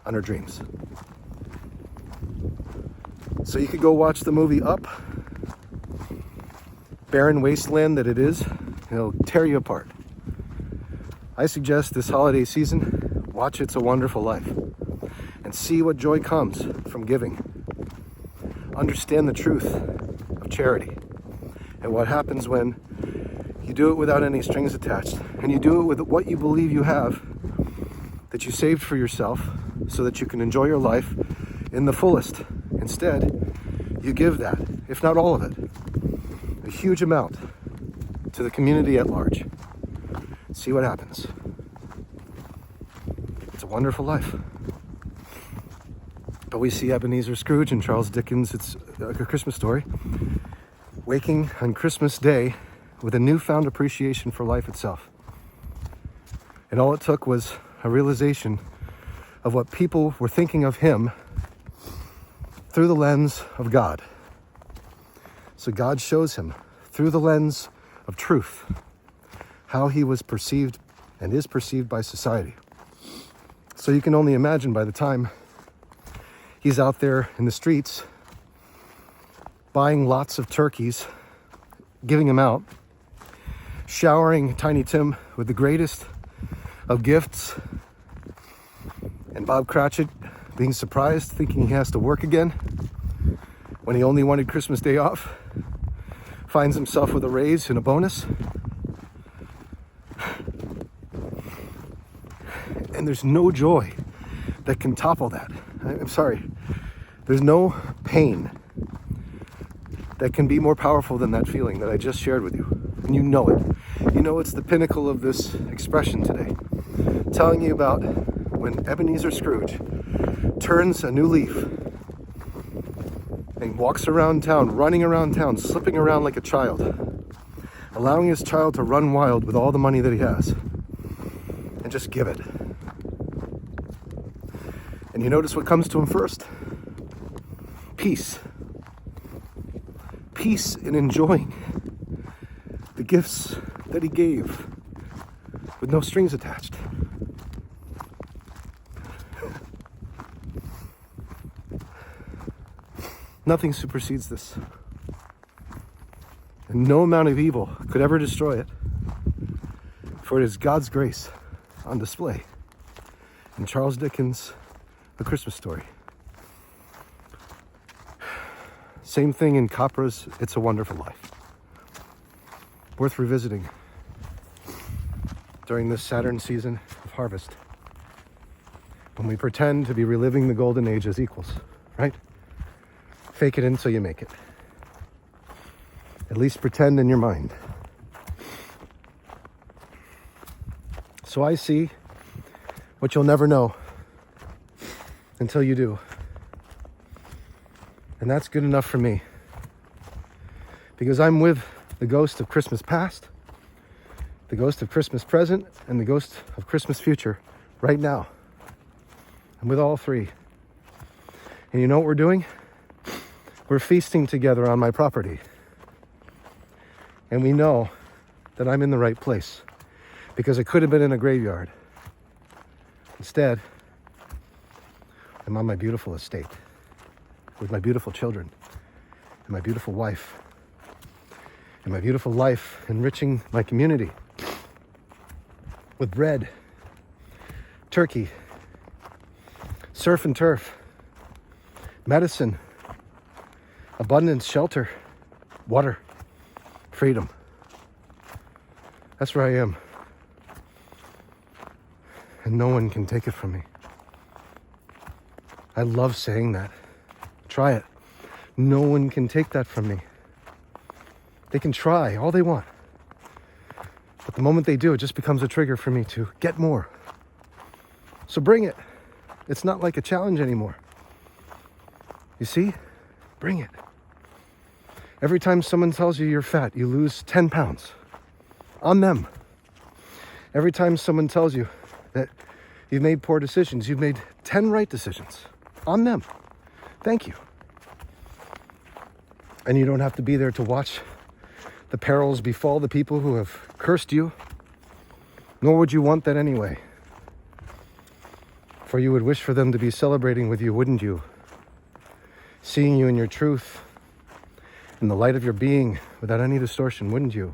on her dreams. So you could go watch the movie Up. Barren wasteland that it is, it'll tear you apart. I suggest this holiday season, watch It's a Wonderful Life and see what joy comes from giving. Understand the truth of charity and what happens when you do it without any strings attached, and you do it with what you believe you have that you saved for yourself so that you can enjoy your life in the fullest. Instead, you give that, if not all of it, a huge amount to the community at large. See what happens. It's a wonderful life. But we see Ebenezer Scrooge and Charles Dickens' It's a Christmas Story waking on Christmas Day with a newfound appreciation for life itself. And all it took was a realization of what people were thinking of him through the lens of God. So God shows him through the lens of truth how he was perceived and is perceived by society. So you can only imagine by the time he's out there in the streets buying lots of turkeys, giving them out, showering Tiny Tim with the greatest of gifts, and Bob Cratchit being surprised, thinking he has to work again when he only wanted Christmas Day off, finds himself with a raise and a bonus. And there's no joy that can topple that. I'm sorry. There's no pain that can be more powerful than that feeling that I just shared with you. And you know it. You know it's the pinnacle of this expression today. Telling you about when Ebenezer Scrooge turns a new leaf and walks around town, running around town, slipping around like a child, allowing his child to run wild with all the money that he has, and just give it. And you notice what comes to him first? Peace. Peace in enjoying the gifts that he gave with no strings attached. Nothing supersedes this. And no amount of evil could ever destroy it. For it is God's grace on display in Charles Dickens' A Christmas Story. Same thing in Capra's It's a Wonderful Life. Worth revisiting during this Saturn season of harvest, when we pretend to be reliving the golden age as equals, right? Fake it until you make it. At least pretend in your mind. So I see what you'll never know until you do. And that's good enough for me. Because I'm with the ghost of Christmas past, the ghost of Christmas present, and the ghost of Christmas future right now. I'm with all three. And you know what we're doing? We're feasting together on my property. And we know that I'm in the right place, because I could have been in a graveyard. Instead, I'm on my beautiful estate with my beautiful children and my beautiful wife and my beautiful life, enriching my community with bread, turkey, surf and turf, medicine, abundance, shelter, water, freedom. That's where I am. And no one can take it from me. I love saying that. Try it. No one can take that from me. They can try all they want. But the moment they do, it just becomes a trigger for me to get more. So bring it. It's not like a challenge anymore. You see? Bring it. Every time someone tells you you're fat, you lose 10 pounds. On them. Every time someone tells you that you've made poor decisions, you've made 10 right decisions. On them. Thank you. And you don't have to be there to watch the perils befall the people who have cursed you, nor would you want that anyway. For you would wish for them to be celebrating with you, wouldn't you? Seeing you in your truth, in the light of your being, without any distortion, wouldn't you?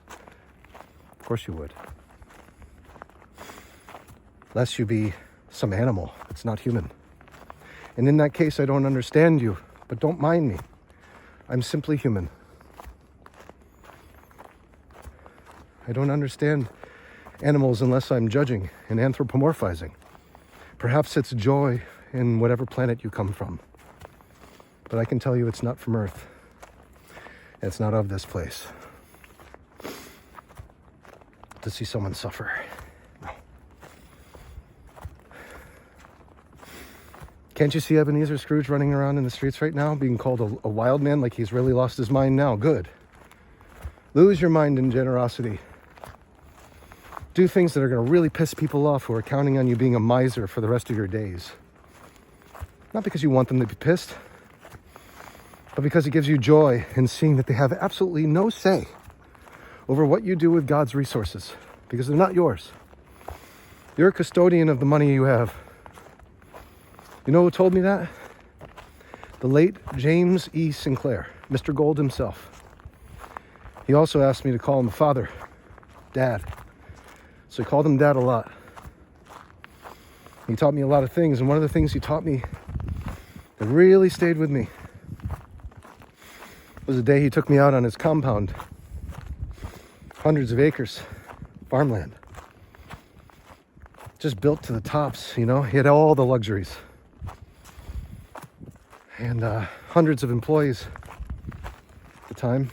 Of course you would. Lest you be some animal that's not human. And in that case, I don't understand you, but don't mind me. I'm simply human. I don't understand animals unless I'm judging and anthropomorphizing. Perhaps it's joy in whatever planet you come from. But I can tell you it's not from Earth. It's not of this place. To see someone suffer. No. Can't you see Ebenezer Scrooge running around in the streets right now, being called a wild man, like he's really lost his mind now? Good. Lose your mind in generosity. Do things that are going to really piss people off who are counting on you being a miser for the rest of your days. Not because you want them to be pissed, but because it gives you joy in seeing that they have absolutely no say over what you do with God's resources, because they're not yours. You're a custodian of the money you have. You know who told me that? The late James E. Sinclair, Mr. Gold himself. He also asked me to call him father, dad. So I called him dad a lot. He taught me a lot of things, and one of the things he taught me that really stayed with me was the day he took me out on his compound. Hundreds of acres, farmland. Just built to the tops, you know. He had all the luxuries. And hundreds of employees at the time.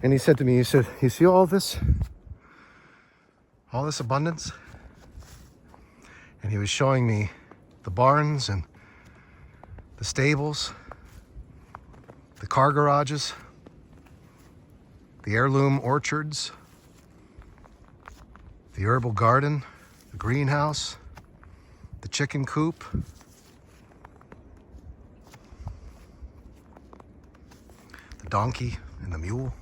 And he said to me, he said, you see all this abundance? And he was showing me the barns and the stables, the car garages, the heirloom orchards, the herbal garden, the greenhouse, the chicken coop, the donkey and the mule,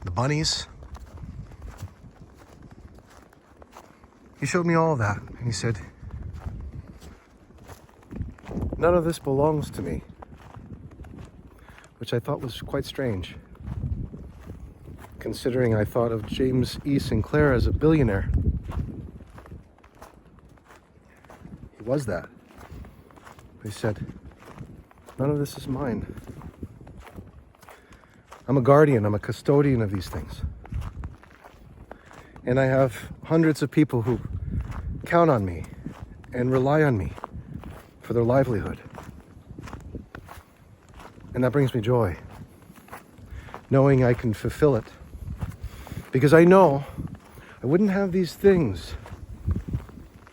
the bunnies. He showed me all of that, and he said, none of this belongs to me, which I thought was quite strange, considering I thought of James E. Sinclair as a billionaire. He was that. He said, none of this is mine. I'm a guardian, I'm a custodian of these things. And I have hundreds of people who count on me and rely on me for their livelihood. And that brings me joy, knowing I can fulfill it. Because I know I wouldn't have these things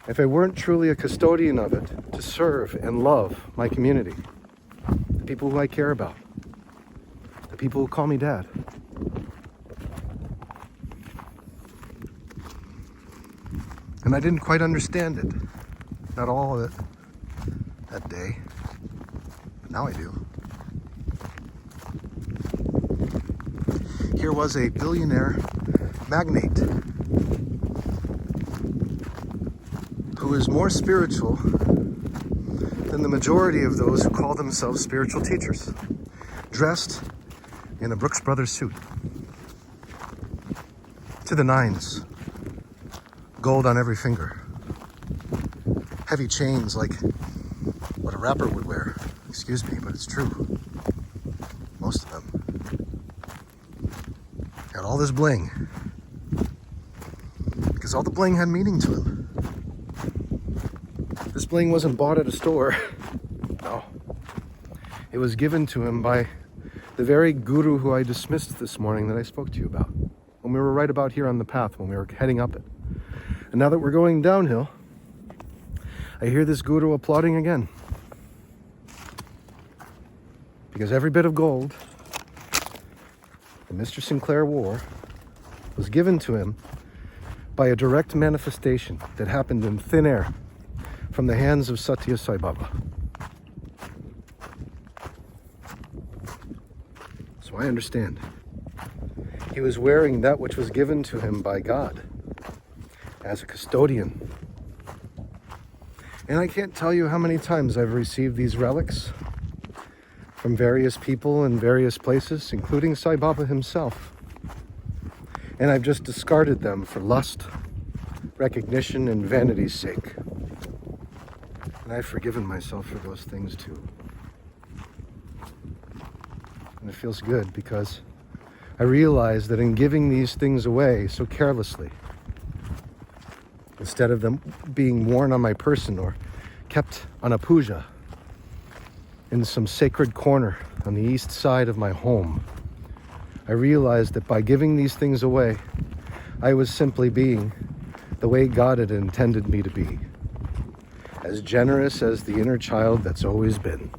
if I weren't truly a custodian of it to serve and love my community, the people who I care about, the people who call me dad. And I didn't quite understand it, not all of it that day, but now I do. Here was a billionaire magnate who is more spiritual than the majority of those who call themselves spiritual teachers, dressed in a Brooks Brothers suit, to the nines, gold on every finger, heavy chains like what a rapper would wear. Excuse me, but it's true. Most of them got all this bling because all the bling had meaning to him. This bling wasn't bought at a store. No, it was given to him by the very guru who I dismissed this morning that I spoke to you about when we were right about here on the path, when we were heading up it. And now that we're going downhill, I hear this guru applauding again. Because every bit of gold that Mr. Sinclair wore was given to him by a direct manifestation that happened in thin air from the hands of Satya Sai Baba. So I understand. He was wearing that which was given to him by God as a custodian. And I can't tell you how many times I've received these relics from various people in various places, including Sai Baba himself. And I've just discarded them for lust, recognition, and vanity's sake. And I've forgiven myself for those things too. And it feels good because I realize that in giving these things away so carelessly, instead of them being worn on my person or kept on a puja in some sacred corner on the east side of my home, I realized that by giving these things away, I was simply being the way God had intended me to be, as generous as the inner child that's always been.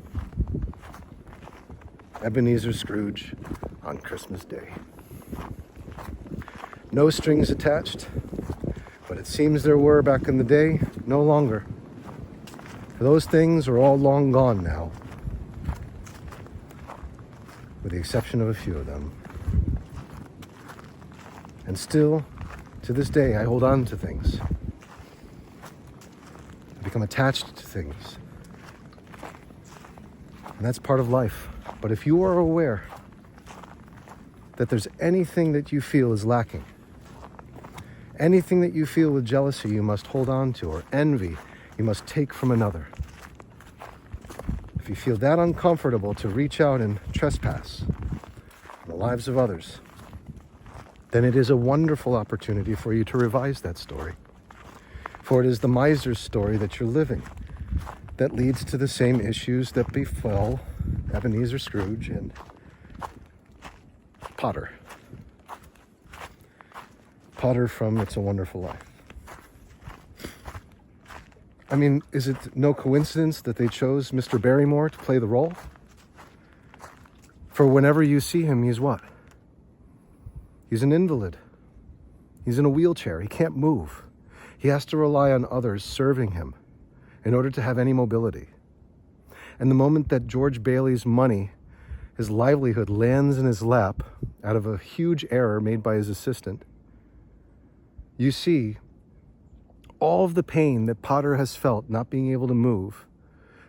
Ebenezer Scrooge on Christmas Day. No strings attached, but it seems there were back in the day, no longer. Those things are all long gone now, with the exception of a few of them. And still, to this day, I hold on to things. I become attached to things. And that's part of life. But if you are aware that there's anything that you feel is lacking, anything that you feel with jealousy you must hold on to, or envy you must take from another, if you feel that uncomfortable to reach out and trespass on the lives of others, then it is a wonderful opportunity for you to revise that story. For it is the miser's story that you're living that leads to the same issues that befell Ebenezer Scrooge and Potter. Potter from It's a Wonderful Life. I mean, is it no coincidence that they chose Mr. Barrymore to play the role? For whenever you see him, he's what? He's an invalid. He's in a wheelchair. He can't move. He has to rely on others serving him in order to have any mobility. And the moment that George Bailey's money, his livelihood, lands in his lap out of a huge error made by his assistant, you see all of the pain that Potter has felt not being able to move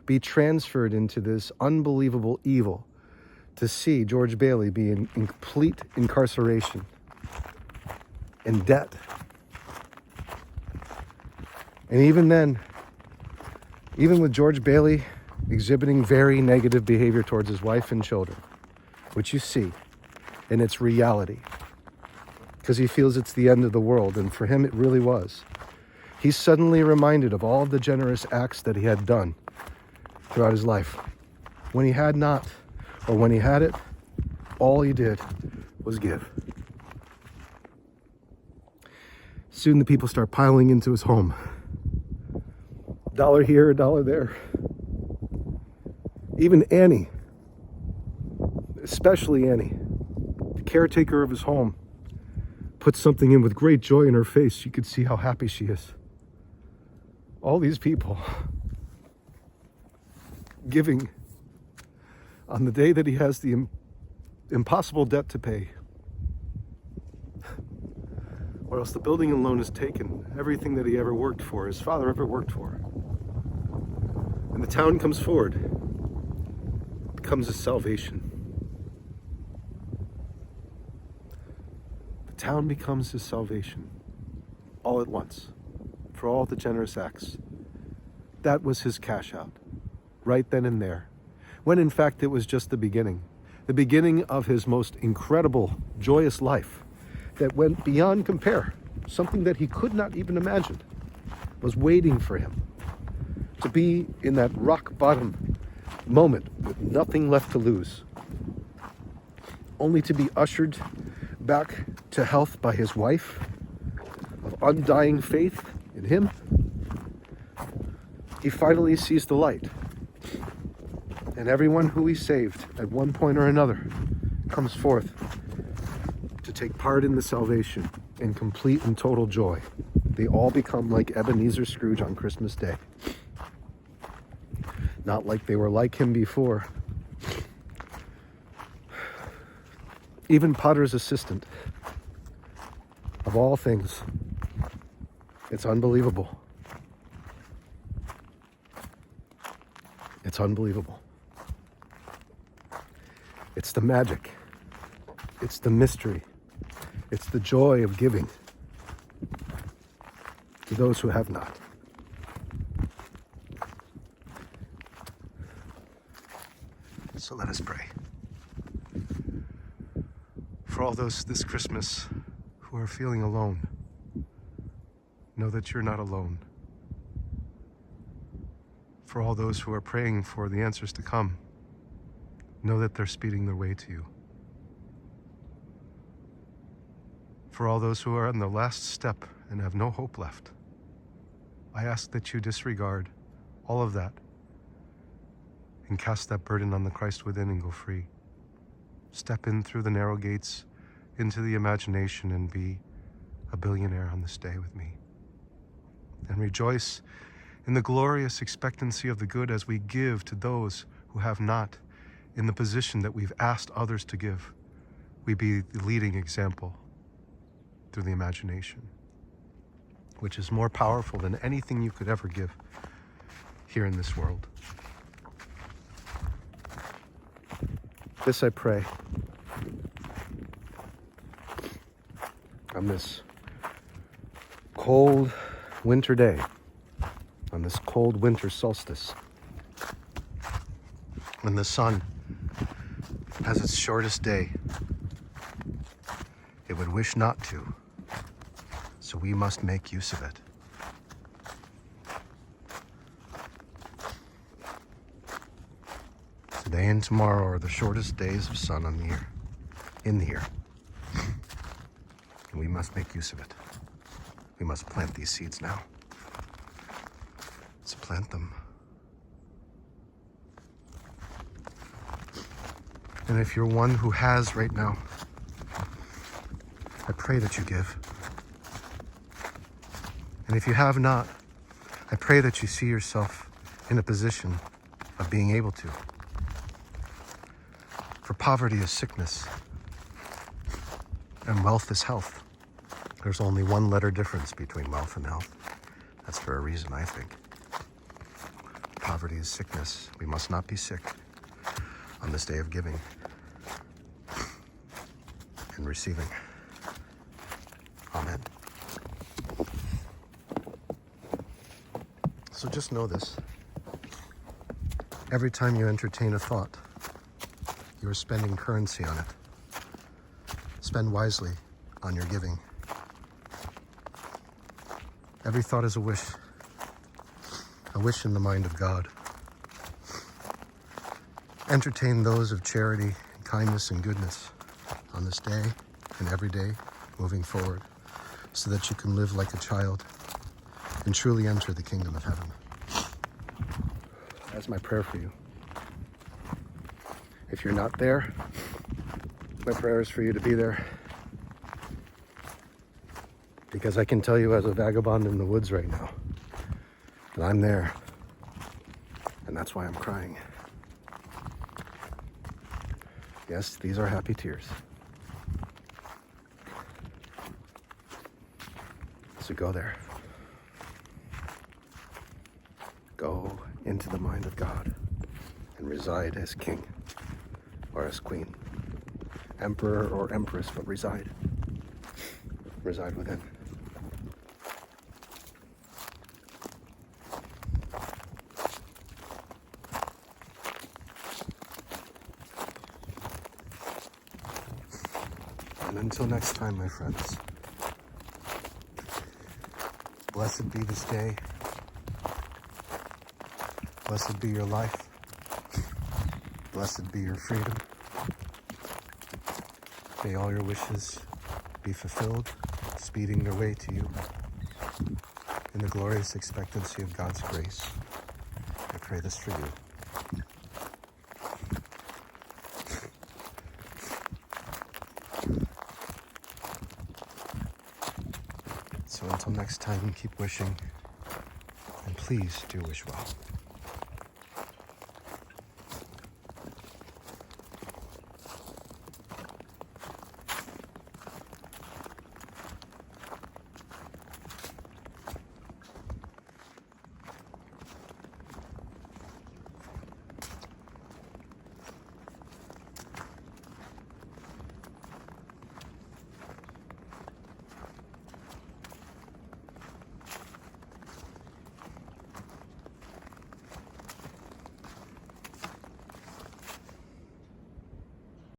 be transferred into this unbelievable evil to see George Bailey be in complete incarceration, in debt. And even then, even with George Bailey exhibiting very negative behavior towards his wife and children, which you see in its reality, because he feels it's the end of the world, and for him it really was. He's suddenly reminded of all of the generous acts that he had done throughout his life. When he had not, or when he had it, all he did was give. Soon the people start piling into his home. $1 here, $1 there. Even Annie, especially Annie, the caretaker of his home, put something in with great joy in her face. You could see how happy she is. All these people giving on the day that he has the impossible debt to pay, or else the building and loan is taken, everything that he ever worked for, his father ever worked for. And the town comes forward, becomes his salvation. The town becomes his salvation, all at once, for all the generous acts. That was his cash out, right then and there, when in fact it was just the beginning of his most incredible, joyous life that went beyond compare. Something that he could not even imagine was waiting for him, to be in that rock bottom moment with nothing left to lose, only to be ushered back to health by his wife of undying faith in him, he finally sees the light. And everyone who he saved at one point or another comes forth to take part in the salvation in complete and total joy. They all become like Ebenezer Scrooge on Christmas Day. Not like they were like him before. Even Potter's assistant, of all things, it's unbelievable. It's unbelievable. It's the magic. It's the mystery. It's the joy of giving to those who have not. So let us pray. For all those this Christmas who are feeling alone, know that you're not alone. For all those who are praying for the answers to come, know that they're speeding their way to you. For all those who are on the last step and have no hope left, I ask that you disregard all of that and cast that burden on the Christ within and go free. Step in through the narrow gates into the imagination and be a billionaire on this day with me. And rejoice in the glorious expectancy of the good as we give to those who have not in the position that we've asked others to give. We be the leading example through the imagination, which is more powerful than anything you could ever give here in this world. This I pray on this cold winter day, on this cold winter solstice, when the sun has its shortest day. It would wish not to, so we must make use of it. Today and tomorrow are the shortest days of sun on the year, in the year. And we must make use of it. We must plant these seeds now. So plant them. And if you're one who has right now, I pray that you give. And if you have not, I pray that you see yourself in a position of being able to. For poverty is sickness, and wealth is health. There's only one letter difference between wealth and health. That's for a reason, I think. Poverty is sickness. We must not be sick on this day of giving and receiving. Amen. So just know this. Every time you entertain a thought, you are spending currency on it. Spend wisely on your giving. Every thought is a wish in the mind of God. Entertain those of charity, kindness, and goodness on this day and every day moving forward, so that you can live like a child and truly enter the kingdom of heaven. That's my prayer for you. If you're not there, my prayer is for you to be there. Because I can tell you as a vagabond in the woods right now, that I'm there. And that's why I'm crying. Yes, these are happy tears. So go there. Go into the mind of God and reside as king or as queen, emperor or empress, but reside within. And until next time, my friends, blessed be this day. Blessed be your life. Blessed be your freedom. May all your wishes be fulfilled, speeding their way to you in the glorious expectancy of God's grace, I pray this for you. So until next time, keep wishing, and please do wish well.